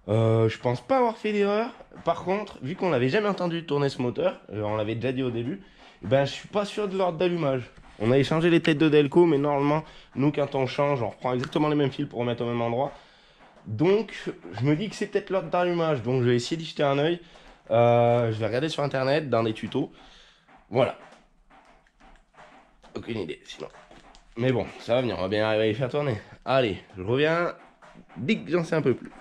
Je pense pas avoir fait d'erreur. Par contre, vu qu'on n'avait jamais entendu tourner ce moteur, on l'avait déjà dit au début, ben je suis pas sûr de l'ordre d'allumage. On a échangé les têtes de Delco, mais normalement, nous quand on change, on reprend exactement les mêmes fils pour remettre au même endroit. Donc, je me dis que c'est peut-être l'ordre d'allumage. Donc, je vais essayer d'y jeter un œil. Je vais regarder sur internet, dans des tutos. Voilà. Aucune idée, sinon. Mais bon, ça va venir, on va bien arriver à y faire tourner. Allez, je reviens dès que j'en sais un peu plus.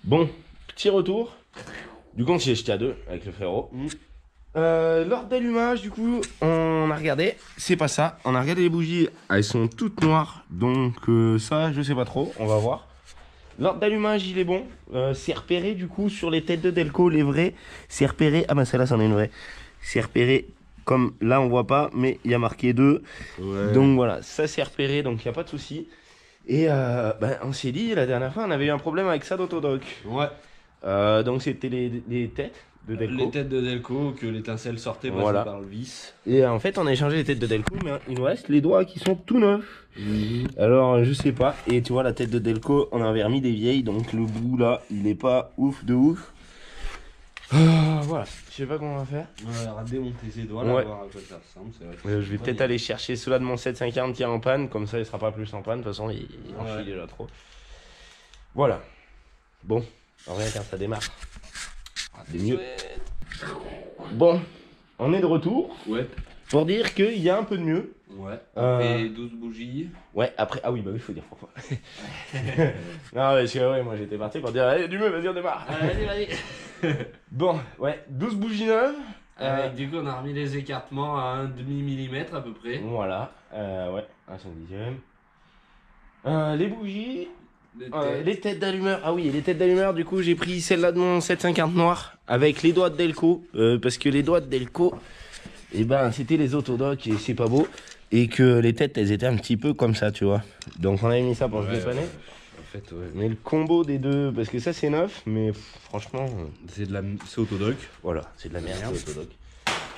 Bon, petit retour. Du coup, on s'y est jeté à deux avec le frérot. L'ordre d'allumage, du coup, on a regardé. C'est pas ça. On a regardé les bougies. Elles sont toutes noires. Donc, ça, je sais pas trop. On va voir. L'ordre d'allumage, il est bon. C'est repéré, du coup, sur les têtes de Delco, les vraies. C'est repéré. Ah, bah, celle-là, c'en est une vraie. C'est repéré comme là on voit pas, mais il y a marqué 2. Ouais. Donc voilà, ça c'est repéré, donc il n'y a pas de souci. Et on s'est dit, la dernière fois, on avait eu un problème avec ça d'Autodoc. Ouais. Donc c'était les têtes de Delco. Les têtes de Delco, que l'étincelle sortait Voilà. par le vis. Et en fait, on a échangé les têtes de Delco, mais il nous reste les doigts qui sont tout neufs. Alors, je sais pas. Et tu vois, la tête de Delco, on avait remis des vieilles, donc le bout là, il est pas ouf de ouf. Voilà, je sais pas comment on va faire. On va démonter ses doigts, Ouais. là, voir à quoi ça ressemble. C'est vrai que Je vais peut-être aller chercher ceux-là de mon 750 qui est en panne, comme ça il sera pas plus en panne, de toute façon il en Ouais. file déjà trop. Voilà. Bon, on revient quand ça démarre. C'est mieux. Bon, on est de retour Ouais. pour dire qu'il y a un peu de mieux. Ouais. Et 12 bougies. Ouais, après, ah oui, bah oui, faut dire pourquoi. Non, parce que ouais, moi j'étais parti pour dire, allez, du mieux, vas-y, on démarre. Vas-y. Bon, ouais, 12 bougies neuves. Du coup, on a remis les écartements à un demi-millimètre à peu près. Voilà, ouais, un 1/10. Les bougies, Les les têtes d'allumeur. Ah oui, les têtes d'allumeur, du coup, j'ai pris celle-là de mon 750 noir avec les doigts de Delco. Parce que les doigts de Delco, eh ben, c'était les Autodoc et c'est pas beau. Et que les têtes, elles étaient un petit peu comme ça, tu vois. Donc, on avait mis ça pour se dépanner. En fait, ouais. Mais le combo des deux, parce que ça c'est neuf, mais franchement, C'est Autodoc. voilà, c'est de la merde. c'est Autodoc.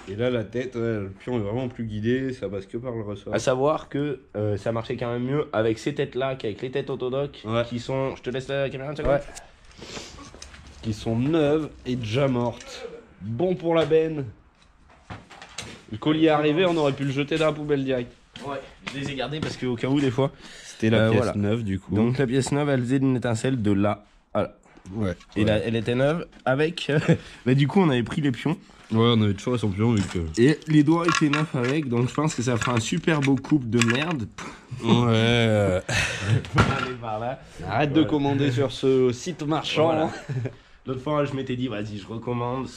Et là, la tête, ouais, le pion est vraiment plus guidé, ça passe que par le ressort. À savoir que ça marchait quand même mieux avec ces têtes-là qu'avec les têtes Autodoc, Ouais. qui sont. Je te laisse la caméra une seconde. Ouais. Qui sont neuves et déjà mortes. Bon pour la benne. Le colis est arrivé, on aurait pu le jeter dans la poubelle direct. Ouais, je les ai gardés parce qu'au cas où, des fois. C'était la pièce voilà. neuve du coup. Donc la pièce neuve, elle faisait une étincelle de là. Voilà. ouais. Et là, elle était neuve avec. Bah, du coup, on avait pris les pions. Ouais, on avait toujours son pion vu que. Et les doigts étaient neufs avec, donc je pense que ça fera un super beau couple de merde. Ouais. Aller par là. Arrête de commander sur ce site marchand. Voilà. L'autre fois, je m'étais dit, vas-y, je recommande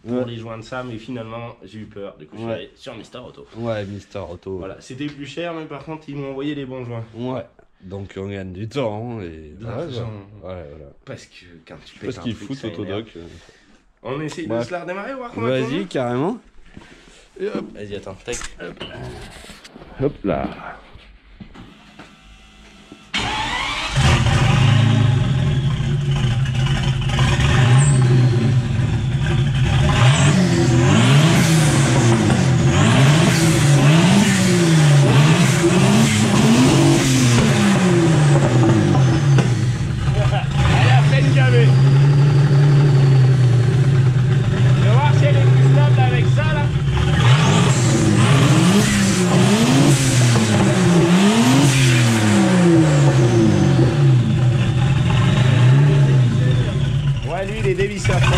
pour Ouais. les joindre ça, mais finalement, j'ai eu peur. Du coup, je suis Ouais. allé sur Mister Auto. Ouais, Mister Auto. Voilà, c'était plus cher, mais par contre, ils m'ont envoyé les bons joints. Ouais. Donc on gagne du temps et. De l'argent. Ouais, voilà. Parce que quand tu Parce pètes un qu'il truc, fout ça énerve. Autodoc. On essaye Ouais. de se la redémarrer, voir comment elle Vas-y, tourne. carrément. Vas-y, attends, tac. Hop là. Elle est à peine gavée. Je vais voir si elle est plus stable avec ça, là. Ouais, lui, il est dévissé à fond.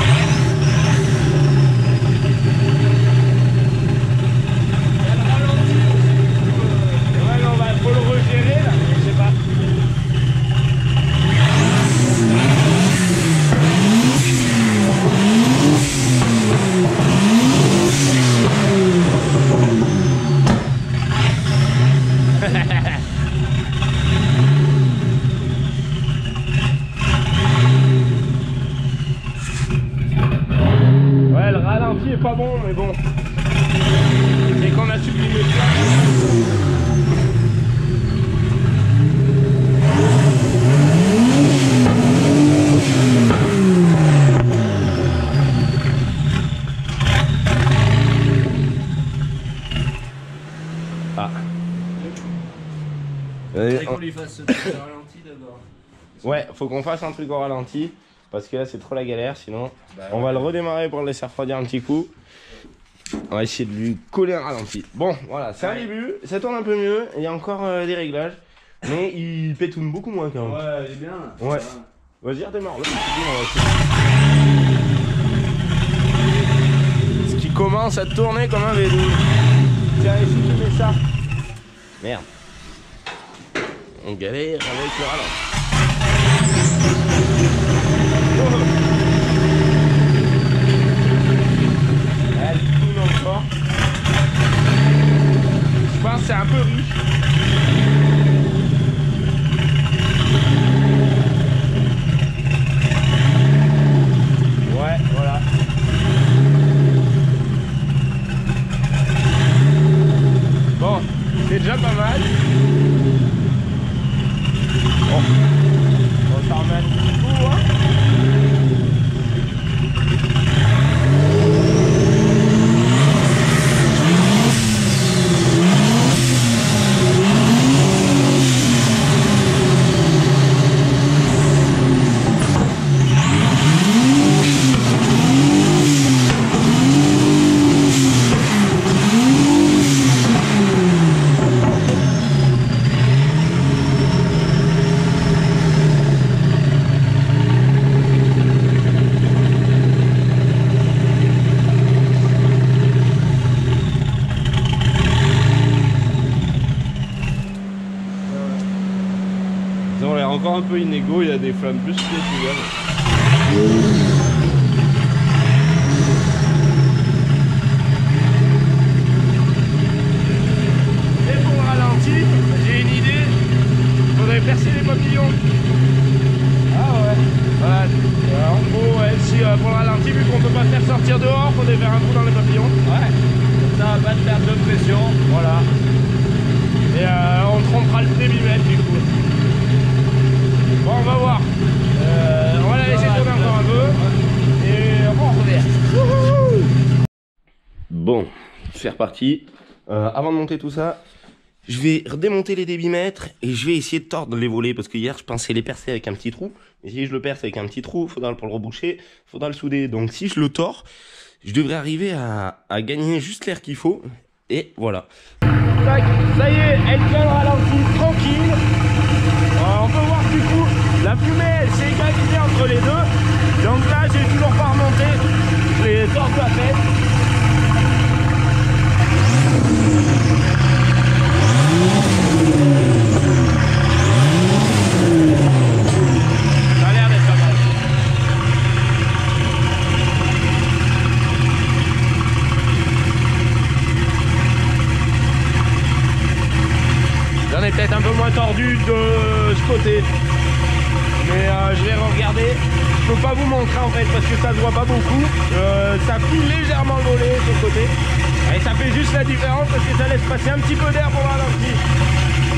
Ouais, mais faut le regérer, là. Je sais pas. Ouais, le ralenti est pas bon, mais bon. C'est qu'on a supprimé ça. Ah. qu'on lui fasse ce truc de ralenti d'abord. Ouais, faut qu'on fasse un truc au ralenti. Parce que là, c'est trop la galère. Sinon, on va le redémarrer pour le laisser refroidir un petit coup. On va essayer de lui coller un ralenti. Bon, voilà, c'est un début. Ça tourne un peu mieux. Il y a encore des réglages. Mais il pétoune beaucoup moins quand même. Ouais, il est bien là. Ouais. Vas-y, redémarre. Ce qui commence à tourner comme un vélo. Tiens, ici, tu mets ça. Merde. On galère avec le ralenti. Elle tourne encore. Je pense que c'est un peu riche. Ouais, voilà. c'est déjà pas mal. Bon, on s'en remet un petit coup, hein. Ils ont l'air encore un peu inégaux, il y a des flammes plus spéciales. Et pour le ralenti, j'ai une idée. Il faudrait percer les papillons. Ah ouais. Voilà. En gros, ouais, si pour le ralenti, vu qu'on peut pas faire sortir dehors, il faudrait faire un trou dans les papillons. Ouais, ça va pas te faire de pression. Voilà. Et on trompera le débimètre du coup. Bon, on va voir. On va la laisser tourner encore un peu. Et on revient. Bon, c'est reparti. Avant de monter tout ça, je vais redémonter les débitmètres et je vais essayer de tordre les volets parce que hier je pensais les percer avec un petit trou. Et si je le perce avec un petit trou, pour le reboucher, faudra le souder. Donc si je le tords, je devrais arriver à gagner juste l'air qu'il faut. Et voilà. Tac, ça y est, elle tient le ralenti tranquille. On peut voir du coup, la fumée elle s'est égalisée entre les deux. Donc là, j'ai toujours pas remonté. Je l'ai tordu à peine. Ça a l'air d'être pas mal. J'en ai peut-être un peu moins tordu de ce côté. Mais je vais regarder. Je peux pas vous montrer en fait parce que ça se voit pas beaucoup. Ça file légèrement le volet sur le côté. Et ça fait juste la différence parce que ça laisse passer un petit peu d'air pour le ralenti.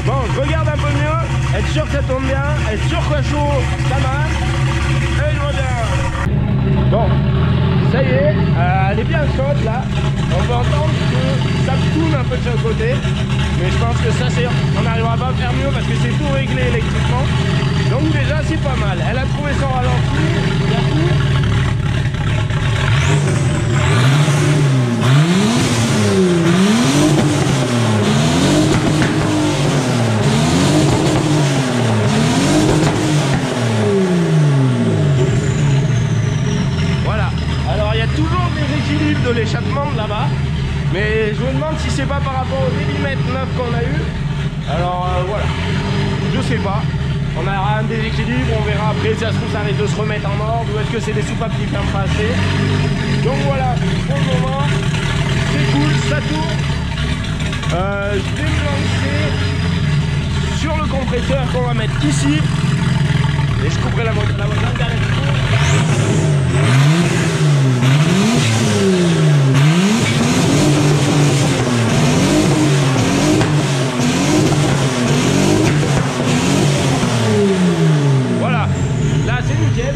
Bon, je regarde un peu mieux, être sûr que ça tourne bien, être sûr que chaud, ça marche. Et je reviens. Bon, ça y est, elle est bien chaude là. On peut entendre que ça tourne un peu de chaque côté. Mais je pense que ça c'est. On n'arrivera pas à faire mieux parce que c'est tout réglé électriquement. Donc déjà c'est pas mal. Elle a trouvé son ralenti, il y a tout. Voilà. Alors il y a toujours des équilibres de l'échappement de là-bas. Mais je me demande si c'est pas par rapport au débitmètre neuf qu'on a eu. Alors voilà. Je sais pas. On aura un déséquilibre, on verra après si ça se trouve ça risque de se remettre en ordre ou est-ce que c'est des soupapes qui ferment pas assez. Donc voilà, pour le moment, c'est cool, ça tourne. Je vais me lancer sur le compresseur qu'on va mettre ici. Et je couperai la moitié derrière. Voilà, là c'est nickel.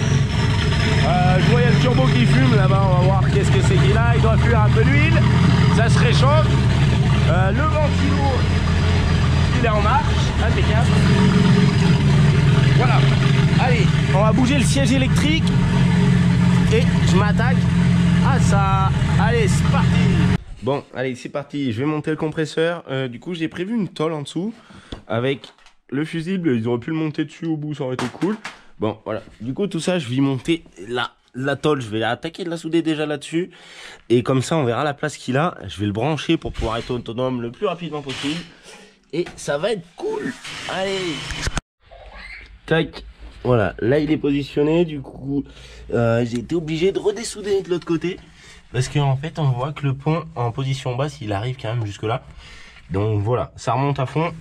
Je vois il y a le turbo qui fume là-bas, on va voir qu'est-ce que c'est qu'il a. Il doit fuir un peu d'huile, ça se réchauffe. Le ventilo, il est en marche, impeccable. Voilà, allez, on va bouger le siège électrique et je m'attaque à ça. Allez, c'est parti. Bon, allez, c'est parti. Je vais monter le compresseur. Du coup, j'ai prévu une tôle en dessous avec le fusible. Ils auraient pu le monter dessus au bout, ça aurait été cool. Bon, voilà. Du coup, tout ça, je vais y monter la tôle. Je vais attaquer de la souder déjà là-dessus. Et comme ça, on verra la place qu'il a. Je vais le brancher pour pouvoir être autonome le plus rapidement possible. Et ça va être cool. Allez. Tac. Voilà, là il est positionné. Du coup, j'ai été obligé de redessouder de l'autre côté. Parce qu'en fait, on voit que le pont en position basse, il arrive quand même jusque là. Donc voilà, ça remonte à fond.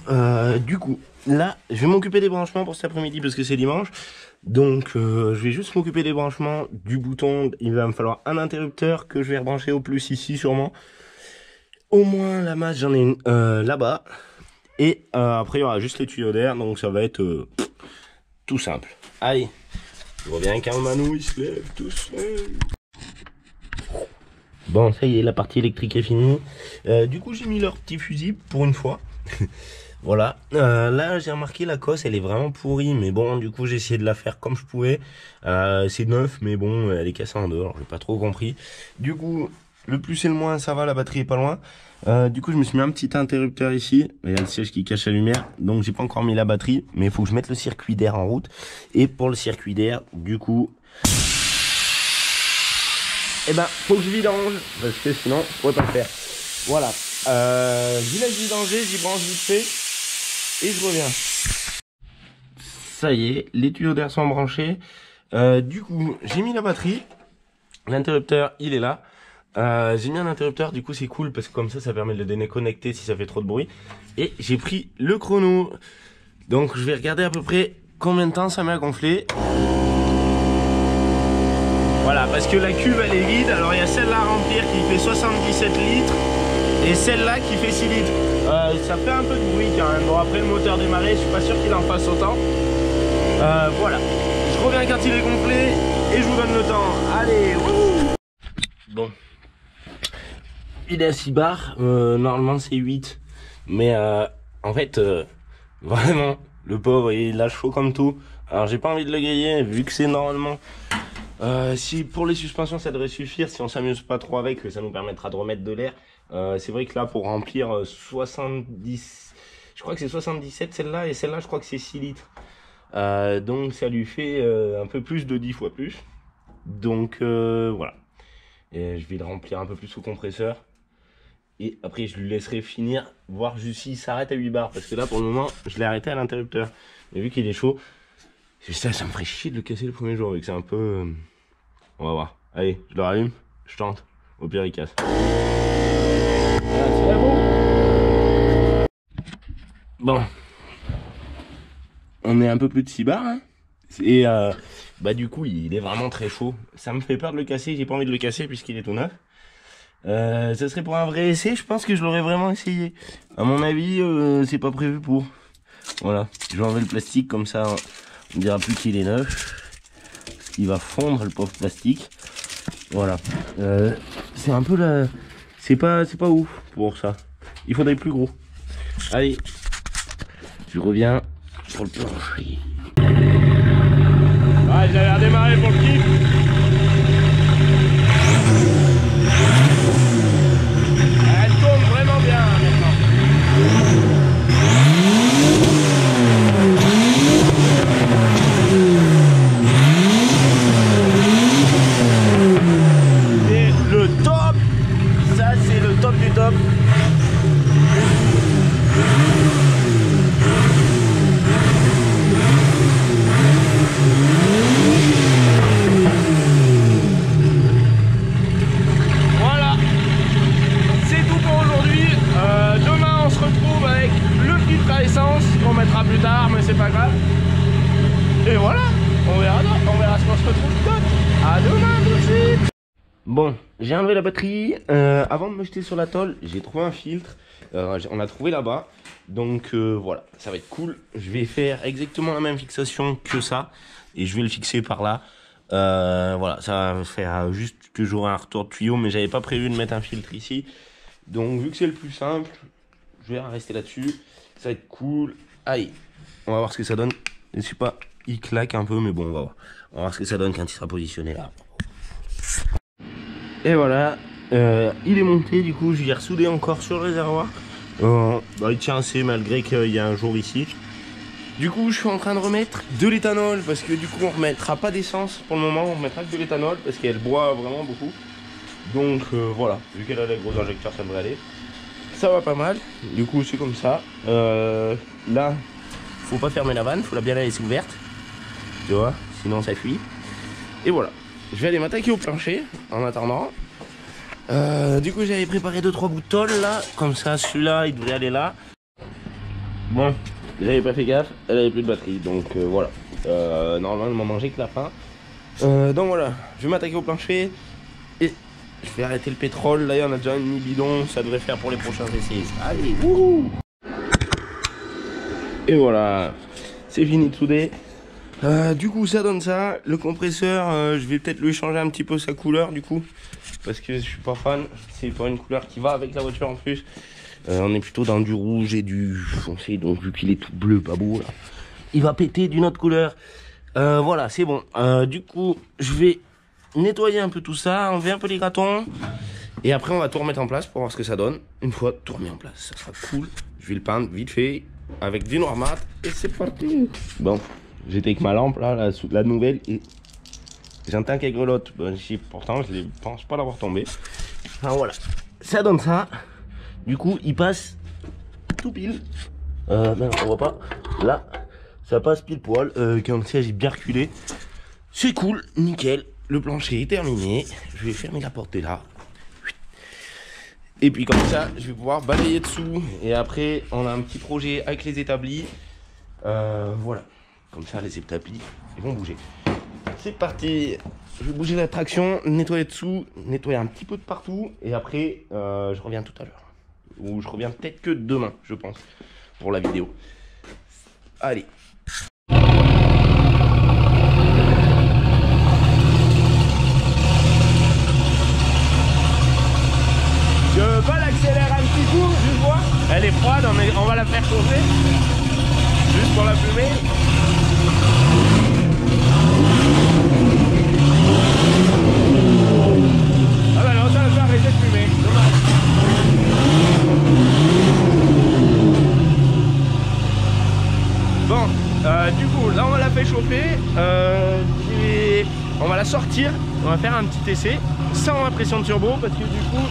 Du coup, là, je vais m'occuper des branchements pour cet après-midi parce que c'est dimanche. Donc, je vais juste m'occuper des branchements du bouton. Il va me falloir un interrupteur que je vais rebrancher au plus ici sûrement. Au moins, la masse, j'en ai une là-bas. Et après il y aura juste les tuyaux d'air, donc ça va être tout simple. Allez, je reviens qu'un Mano il se lève tout seul. Bon, ça y est, la partie électrique est finie. Du coup, j'ai mis leur petit fusible pour une fois. Voilà. Là, j'ai remarqué la cosse, elle est vraiment pourrie. Mais bon, du coup, j'ai essayé de la faire comme je pouvais. C'est neuf, mais bon, elle est cassée en deux. Alors, j'ai pas trop compris. Du coup, le plus et le moins, ça va, la batterie est pas loin. Du coup, je me suis mis un petit interrupteur ici. Il y a le siège qui cache la lumière. Donc, j'ai pas encore mis la batterie. Mais il faut que je mette le circuit d'air en route. Et pour le circuit d'air, du coup... Eh ben, faut que je vidange, parce que sinon, je pourrais pas le faire. Voilà. J'y laisse vidanger, j'y branche vite fait, et je reviens. Ça y est, les tuyaux d'air sont branchés. Du coup, j'ai mis la batterie. L'interrupteur, il est là. J'ai mis un interrupteur, du coup, c'est cool, parce que comme ça permet de le déconnecter si ça fait trop de bruit. Et j'ai pris le chrono. Donc, je vais regarder à peu près combien de temps ça met à gonfler. Voilà, parce que la cuve elle est vide, alors il y a celle-là à remplir qui fait 77 litres et celle-là qui fait 6 litres. Ça fait un peu de bruit quand même. Bon, après le moteur démarré, je suis pas sûr qu'il en fasse autant. Voilà, je reviens quand il est gonflé et je vous donne le temps. Allez, wouhou. Bon, il est à 6 bars, normalement c'est 8. Mais en fait, vraiment, le pauvre il a chaud comme tout. Alors j'ai pas envie de le griller vu que c'est normalement... si pour les suspensions ça devrait suffire, si on s'amuse pas trop avec, ça nous permettra de remettre de l'air. C'est vrai que là pour remplir 70, je crois que c'est 77 celle-là, et celle-là je crois que c'est 6 litres. Donc ça lui fait un peu plus de 10 fois plus. Donc voilà. Et je vais le remplir un peu plus au compresseur. Et après je lui laisserai finir, voir juste s'il s'arrête à 8 bars. Parce que là pour le moment je l'ai arrêté à l'interrupteur. Mais vu qu'il est chaud, ça me ferait chier de le casser le premier jour, vu que c'est un peu... On va voir. Allez, je le rallume, je tente. Au pire, il casse. Bon. On est un peu plus de 6 bars. Hein. Et bah du coup, il est vraiment très chaud. Ça me fait peur de le casser. J'ai pas envie de le casser puisqu'il est tout neuf. Ce serait pour un vrai essai. Je pense que je l'aurais vraiment essayé. À mon avis, c'est pas prévu pour. Voilà. Je vais enlever le plastique comme ça. On dira plus qu'il est neuf. Il va fondre le pauvre plastique. Voilà. C'est un peu la... C'est pas ouf pour ça. Il faudrait plus gros. Allez. Je reviens pour le plancher. Ah, j'avais redémarré pour le kiff. Elle tourne vraiment bien maintenant. Top. Voilà, c'est tout pour aujourd'hui. Demain on se retrouve avec le filtre à essence qu'on mettra plus tard, mais c'est pas grave. Et voilà, on verra ce qu'on se retrouve d'autre. À demain tout de suite. Bon, j'ai enlevé la batterie. Avant de me jeter sur la tôle, j'ai trouvé un filtre. On l'a trouvé là-bas. Donc voilà, ça va être cool. Je vais faire exactement la même fixation que ça. Et je vais le fixer par là. Voilà, ça va faire juste que j'aurai un retour de tuyau. Mais j'avais pas prévu de mettre un filtre ici. Donc vu que c'est le plus simple, je vais rester là-dessus. Ça va être cool. Allez, on va voir ce que ça donne. Je sais pas, il claque un peu, mais bon, on va voir. On va voir ce que ça donne quand il sera positionné là. Et voilà, il est monté, du coup je l'ai ressoudé encore sur le réservoir. Bah, il tient assez malgré qu'il y a un jour ici. Du coup je suis en train de remettre de l'éthanol parce que du coup on remettra pas d'essence pour le moment, on remettra que de l'éthanol parce qu'elle boit vraiment beaucoup. Donc voilà, vu qu'elle a les gros injecteurs ça devrait aller. Ça va pas mal, du coup c'est comme ça. Là, faut pas fermer la vanne, faut la bien la laisser ouverte. Tu vois, sinon ça fuit. Et voilà. Je vais aller m'attaquer au plancher en attendant. Du coup j'avais préparé 2-3 bouts de tôle là. Comme ça celui-là il devrait aller là. Bon, j'avais pas fait gaffe, elle avait plus de batterie. Donc voilà. Normalement elle m'a mangé que la fin. Donc voilà, je vais m'attaquer au plancher. Et je vais arrêter le pétrole. Là il y en a déjà une mi-bidon. Ça devrait faire pour les prochains essais. Allez, wouhou! Et voilà, c'est fini de souder. Du coup ça donne ça. Le compresseur, je vais peut-être lui changer un petit peu sa couleur du coup, parce que je suis pas fan. C'est pas une couleur qui va avec la voiture en plus. On est plutôt dans du rouge et du foncé, donc vu qu'il est tout bleu, pas beau là, il va péter d'une autre couleur. Voilà, c'est bon. Du coup, je vais nettoyer un peu tout ça, enlever un peu les gratons, et après on va tout remettre en place pour voir ce que ça donne. Une fois tout remis en place, ça sera cool. Je vais le peindre vite fait avec du noir mat et c'est parti. Bon, j'étais avec ma lampe là, la nouvelle, et j'entends qu'elle grelotte. Bon, pourtant je ne pense pas l'avoir tombé. Enfin voilà, ça donne ça. Du coup, il passe tout pile. Non, on voit pas. Là, ça passe pile poil. Quand le siège est bien reculé. C'est cool, nickel. Le plancher est terminé. Je vais fermer la porte de là. Et puis comme ça, je vais pouvoir balayer dessous. Et après, on a un petit projet avec les établis. Voilà. Comme ça, les établis, ils vont bouger. C'est parti. Je vais bouger la traction, nettoyer dessous, nettoyer un petit peu de partout. Et après, je reviens tout à l'heure. Ou je reviens peut-être que demain, je pense, pour la vidéo. Allez. Je vais l'accélérer un petit coup, juste voir. Elle est froide, on va la faire chauffer. Juste pour la fumer. Ah bah non, ça va arrêter de fumer. Dommage. Bon, du coup, là on l'a fait chauffer. On va la sortir. On va faire un petit essai sans la pression de turbo parce que du coup,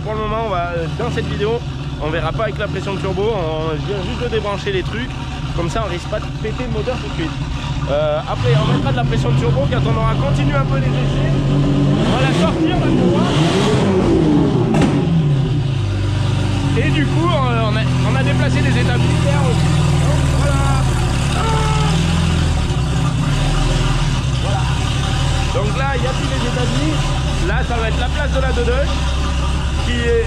pour le moment, dans cette vidéo, on verra pas avec la pression de turbo. On vient juste de débrancher les trucs. Comme ça, on risque pas de péter le moteur tout de suite. Après, on mettra de la pression de turbo quand on aura continué un peu les essais. On va la sortir là pour voir. Et du coup, on a déplacé les établis d'air aussi. Voilà. Voilà. Donc là, il n'y a plus les établis. Là, ça va être la place de la Dodoche qui est...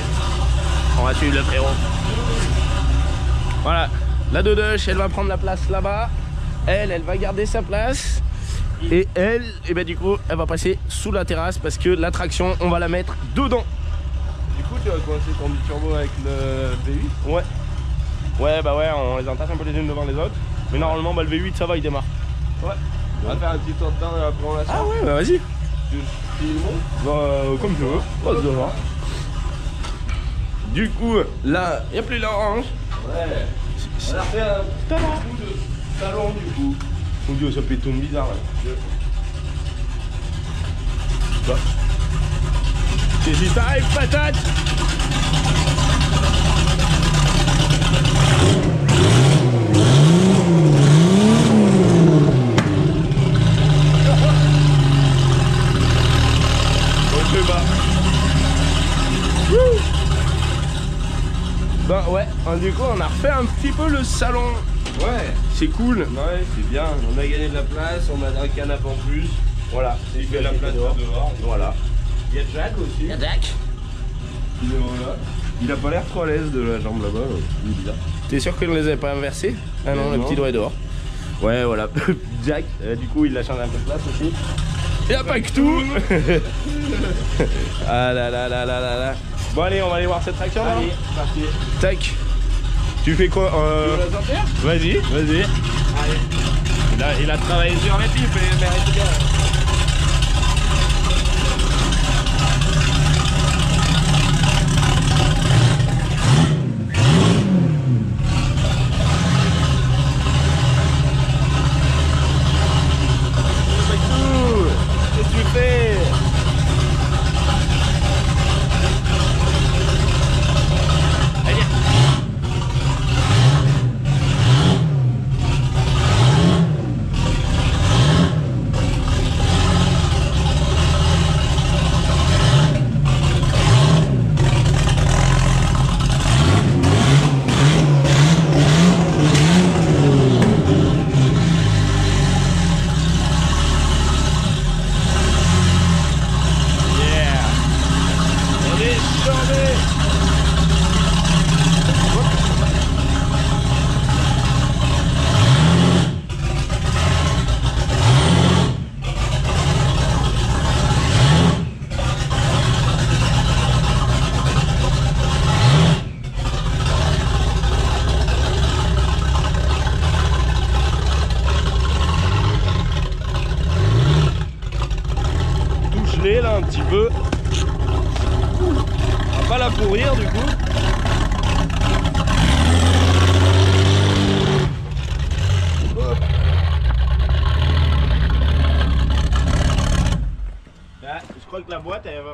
On va suivre le frérot. Voilà. La Dodoche, elle va prendre la place là-bas. Elle va garder sa place. Et elle, et ben du coup, elle va passer sous la terrasse parce que la traction, on va la mettre dedans. Du coup, tu vas coincer ton turbo avec le V8? Ouais. Ouais, bah ouais, on les entasse un peu les unes devant les autres. Mais normalement, bah, le V8, ça va, il démarre. Ouais. On va faire un petit tour de temps et après on la sort. Ah ouais, bah vas-y. Tu filmes? Bah, comme tu veux. Passe devant. Du coup, là, il n'y a plus l'orange. Ouais. On a fait un coup de salon du coup. Mon dieu, ça pétonne bizarre là. Bah. Et si t'arrives, patate! Bah ouais, du coup on a refait un petit peu le salon. Ouais. C'est cool. Ouais, c'est bien. On a gagné de la place, on a un canapé en plus. Voilà. Il fait la place dehors. Voilà. Il y a Jack aussi. Il y a Jack. Il est là. Il a pas l'air trop à l'aise de la jambe là-bas. Il est bizarre. T'es sûr que ne les avait pas inversés? Ah non, le non. petit doigt est dehors. Ouais, voilà. Jack, du coup il a changé un peu de place aussi. Il n'y a pas que tout. Ah là là là là là là. Bon allez, on va aller voir cette traction là. Allez, c'est parti. Tac. Tu fais quoi? Tu veux la sortir? Vas-y, vas-y. Allez. Il a travaillé sur les pipes, mais arrêtez bien. Qu'est-ce que tu fais? Allez.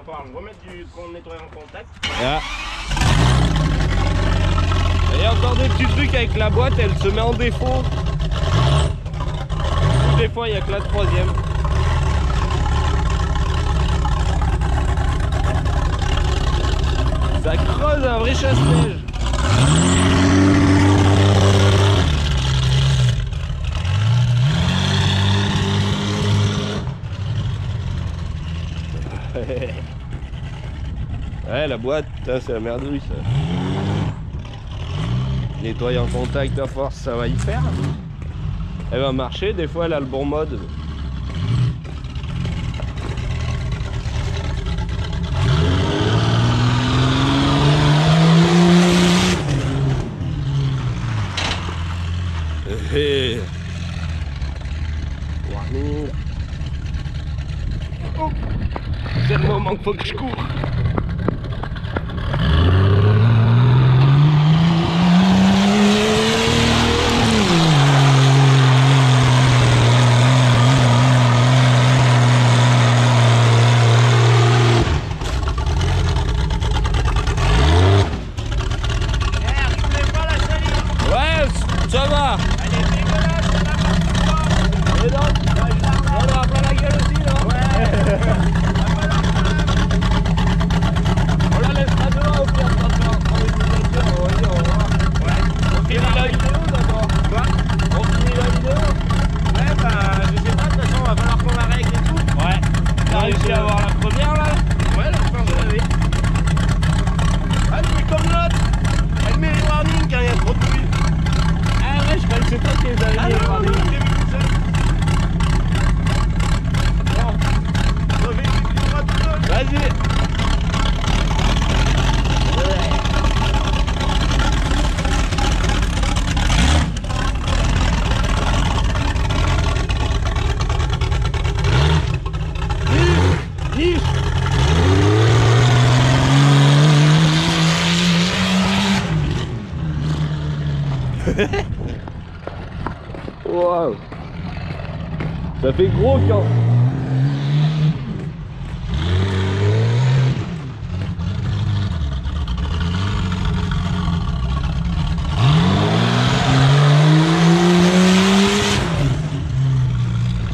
falloir me remettre du nettoyant en contact. Ah. Il y a encore des petits trucs avec la boîte, elle se met en défaut. Des fois il n'y a que la troisième. Ça creuse un vrai chasse-neige. Ouais, la boîte, putain, c'est la merdouille ça. Nettoyer en contact à force, ça va y faire. Elle va marcher, des fois elle a le bon mode. Hey. Warning. Oh. C'est le moment qu'il faut que je cours. Ça va. Elle est dégueulasse, et donc, on a plein la gueule aussi, non? Ouais. On la laissera dehors au pire, quand on prend une voiture, on va dire au revoir. Ouais. On finit la vidéo d'abord. Quoi? On finit la vidéo? Ouais, bah, je sais pas, de toute façon, on va falloir qu'on la règle et tout. Ouais. T'as réussi à avoir la première là? Ouais, la première, oui. Elle fait comme l'autre. Elle met les warnings quand il y a trop de bruit. Je crois que c'est toi qui les avais mis. Ah non, j'ai vu tout seul. Bon, vas-y. Wow. Ça fait gros quand.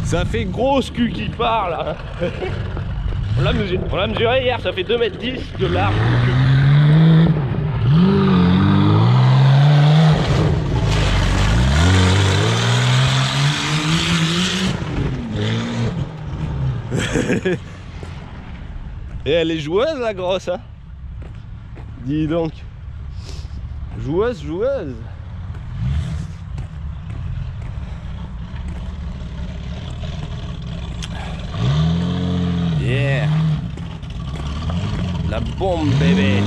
Ça fait gros ce cul qui part là. On l'a mesuré hier, ça fait 2,10 m de large le cul. Et elle est joueuse la grosse hein. Dis donc. Joueuse. Yeah. La bombe bébé.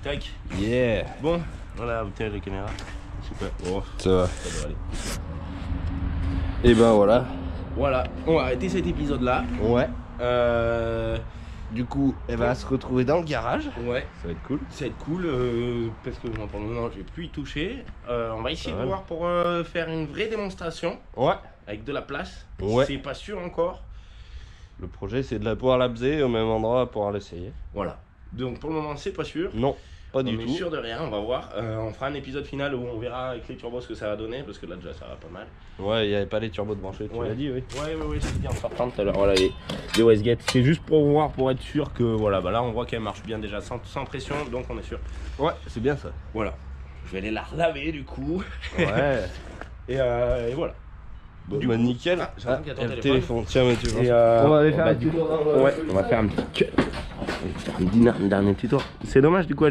Tac. Yeah. Bon, voilà, vous tenez la caméra. Super. Oh, ça va. Ça doit aller. Et ben voilà. Voilà, on va arrêter cet épisode là. Ouais. Du coup, elle va se retrouver dans le garage. Ouais. Ça va être cool. Ça va être cool parce que pour le moment, je vais plus y toucher. On va essayer de voir pour faire une vraie démonstration. Ouais. Avec de la place. Ouais. C'est pas sûr encore. Le projet, c'est de pouvoir la baiser au même endroit pour l'essayer. Voilà. Donc pour le moment, c'est pas sûr. Non. Pas du tout. On est sûr de rien, on va voir. On fera un épisode final où on verra avec les turbos ce que ça va donner, parce que là déjà ça va pas mal. Ouais, il n'y avait pas les turbos de brancher, tu l'as dit, oui. Ouais, c'est bien sortant tout à l'heure. Voilà les Westgate. C'est juste pour voir, pour être sûr que voilà, bah là on voit qu'elle marche bien déjà sans pression, donc on est sûr. Ouais, c'est bien ça. Voilà. Je vais aller la laver du coup. Ouais. Et voilà. Bon, Du bah coup- nickel. Ah, j'entends qu'il y a ton le téléphone. Tiens, Mathieu. Et On va aller faire un du petit coup, tour. ouais, on va faire un petit cut. Un dernier petit tour. C'est dommage du coup,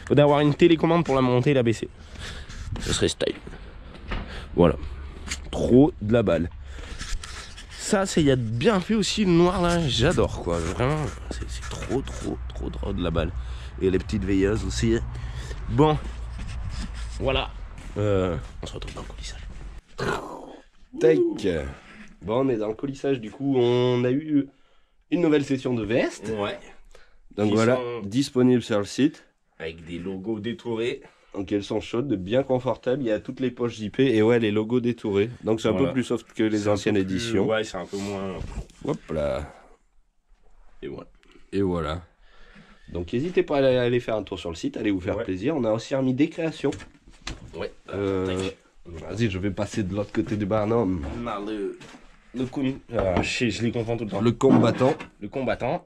faut d'avoir une télécommande pour la monter et la baisser. Ce serait style. Voilà. Trop de la balle. Ça, c'est il y a bien fait aussi le noir là. J'adore quoi. Vraiment, c'est trop de la balle. Et les petites veilleuses aussi. Bon, voilà. On se retrouve dans le coulissage. Tac. Bon, on est dans le colissage, du coup, on a eu une nouvelle session de veste. Ouais. Donc Qui voilà, sont- disponible sur le site. Avec des logos détourés. Donc elles sont chaudes, bien confortables. Il y a toutes les poches JP et ouais, les logos détourés. Donc c'est un Voilà. peu plus soft que les C'est un anciennes peu plus- éditions. Ouais, c'est un peu moins. Hop là. Et voilà. Et voilà. Donc n'hésitez pas à aller faire un tour sur le site, allez vous faire Ouais. plaisir. On a aussi remis des créations. Ouais. Euh, Vas-y, je vais passer de l'autre côté du barnum. Non, je les confonds tout le temps. Le combattant. Le combattant.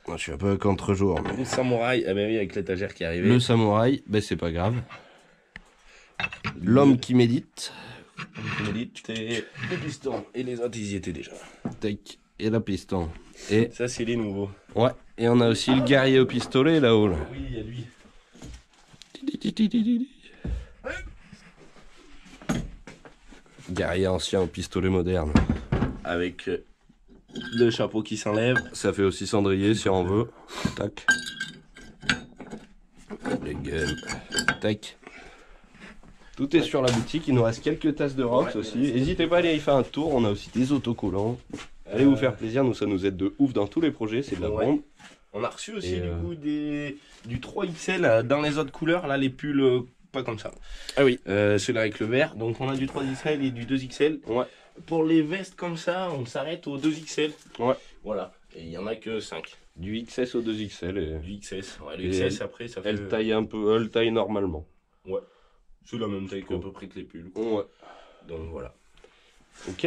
Je suis un peu contre-jour. Mais... Le samouraï. Ah ben oui, avec l'étagère qui est arrivée. Le samouraï, ben c'est pas grave. L'homme qui médite. Et le piston. Et les autres, ils y étaient déjà. Tac. Et la piston. Et Ça, c'est les nouveaux. ouais. Et on a aussi le guerrier au pistolet là-haut. Là. Oui, il y a lui. Guerrier ancien au pistolet moderne. Avec le chapeau qui s'enlève. Ça fait aussi cendrier si on veut. Tac. Les gueules. Tac. Tout est sur la boutique. Il nous reste quelques tasses de Rox Ouais, aussi. N'hésitez pas à aller y faire un tour. On a aussi des autocollants. Allez vous faire plaisir. Nous, ça nous aide de ouf dans tous les projets. C'est de la Ouais. bombe. On a reçu aussi Et, du coup du 3XL dans les autres couleurs. Là, les pulls pas comme ça. Ah oui. Celui-là avec le vert. Donc on a du 3XL et du 2XL. Ouais. Pour les vestes comme ça, on s'arrête au 2XL. Ouais. Voilà. Et il y en a que 5. Du XS au 2XL. Et... Du XS. Ouais, le Et XS après, ça fait. Elle taille un peu. Elle taille normalement. Ouais. C'est la même taille qu'à peu près que les pulls. Ouais. Donc voilà. Ok.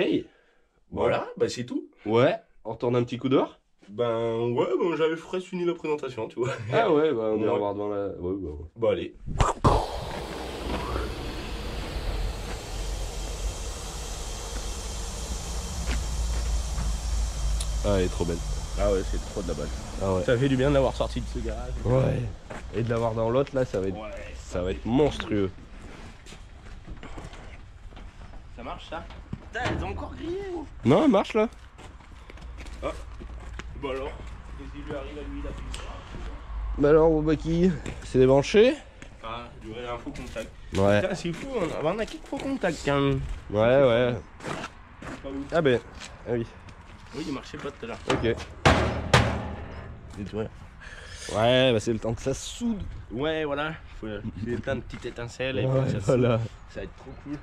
Voilà, bah c'est tout. Ouais. On retourne un petit coup d'or. Ben ouais, ben, j'avais frais fini la présentation, tu vois. Ah ouais, bah on Ouais. ira voir devant la. Ouais, bah, ouais. Bon allez. Ah, elle est trop belle. Ah ouais, c'est trop de la balle. Ah ouais. Ça fait du bien d'avoir sorti de ce garage. Ouais. Et de l'avoir dans l'autre là, ça va être, Ouais. ça va être monstrueux. Ça marche ça? Putain, elles ont encore grillé. Non, elle marche là. Bah alors, qu'est-ce qui lui arrive à lui là? Bah alors, Bobaki, c'est débranché? Ah, il y aurait un faux contact. Ouais. Putain, c'est fou, on a quelques faux contacts quand même. Ouais, ouais. Pas où. Ah ben, ah oui. Oui, il marchait pas tout à l'heure. Ok. Ouais, bah c'est le temps que ça se soude. Ouais, voilà. Faut plein de petites étincelles et Ouais, puis ça, voilà. ça va être trop cool.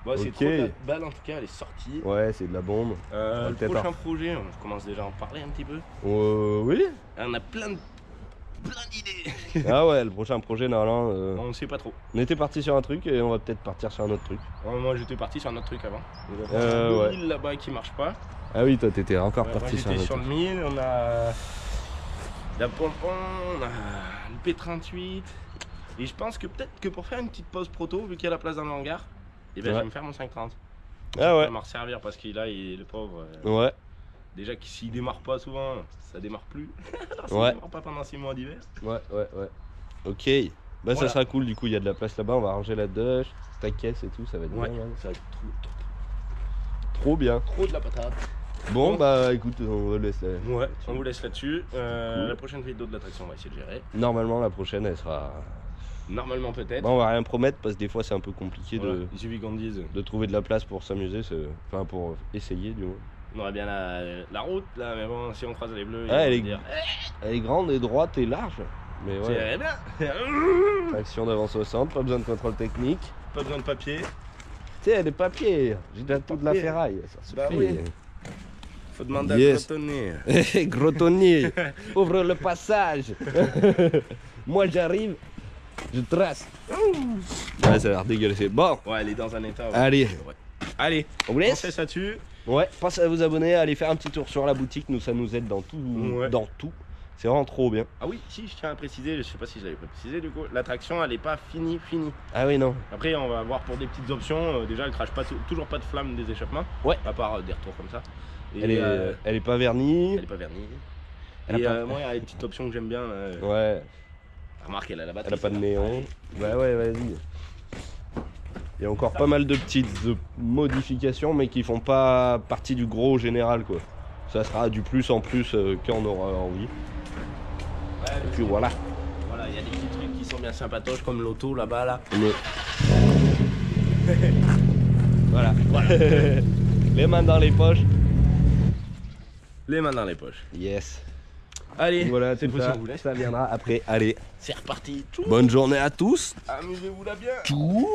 Bon, c'est Ok. trop de la balle en tout cas, elle est sortie. Ouais, c'est de la bombe. Le peut-être prochain projet, on commence déjà à en parler un petit peu. Oui. On a plein d'idées. Ah ouais, le prochain projet, normalement. On ne sait pas trop. On était parti sur un truc et on va peut-être partir sur un autre truc. Moi j'étais parti sur un autre truc avant. Ouais. Le 1000 là-bas qui marche pas. Ah oui, toi t'étais encore Ouais, moi parti sur un j'étais autre sur truc. le 1000, on a la pompon, on a le P38. Et je pense que peut-être que pour faire une petite pause proto, vu qu'il y a la place dans le hangar, et ben, je Ouais. vais me faire mon 530. Ah ouais. Ça va me resservir parce qu'il a, le pauvre. Ouais. Déjà que s'il démarre pas souvent, ça démarre plus. Alors s'il Ouais. démarre pas pendant 6 mois d'hiver. Ouais. Ok. Bah Voilà. ça sera cool, du coup il y a de la place là-bas, on va ranger la douche, ta caisse et tout, ça va être Ouais, bien. hein. ça va être trop top. Trop bien. Trop de la patate. Bon bah écoute, on va laisser. Ouais, on vous laisse là-dessus. La prochaine vidéo de l'attraction, on va essayer de gérer. Normalement la prochaine elle sera. Normalement peut-être. Bon, on va rien promettre parce que des fois c'est un peu compliqué Voilà, il suffit qu'on dise. de trouver de la place pour s'amuser, enfin pour essayer du moins. On aurait bien la route là, mais bon, si on croise les bleus, ils Ah, vont elle est- dire Elle est grande et droite et large. Mais ouais. c'est bien. Traction d'avant 60, pas besoin de contrôle technique. Pas besoin de papier. Tu sais, des papiers, j'ai déjà tout de la papiers. ferraille, ça se Bah fait. oui. Faut demander Yes. à Crotonner. Gros tonnier, ouvre le passage. Moi j'arrive, je trace. Ouais, ça a l'air dégueulassé. Bon, Ouais, elle est dans un état. Ouais. allez, Ouais. Allez, on vous on laisse. fait ça dessus. Ouais, pensez à vous abonner, à aller faire un petit tour sur la boutique, nous ça nous aide dans tout, Ouais. dans tout. C'est vraiment trop bien. Ah oui, si, je tiens à préciser, je sais pas si je l'avais pas précisé du coup, la traction elle est pas finie. Ah oui, non. Après on va voir pour des petites options, déjà elle crache pas, toujours pas de flamme des échappements, Ouais. à part des retours comme ça. Et, Elle est pas vernie. elle est pas vernie. Elle Et a pas- moi il y a des petites options que j'aime bien. Ouais. Remarque, elle a la batterie. Elle a pas de celle-là. néon. Ouais, vas-y. Il y a encore pas mal de petites modifications, mais qui font pas partie du gros général, quoi. Ça sera du plus en plus quand on aura envie. Ouais, Et puis voilà. Voilà, il y a des petits trucs qui sont bien sympatoches comme l'auto là-bas là. Voilà. Les mains dans les poches. Les mains dans les poches. Yes. Allez, Voilà, cette tout fois-ci ça, on vous laisse. ça viendra après. Allez, C'est reparti. bonne journée à tous. Amusez-vous là bien. Tous.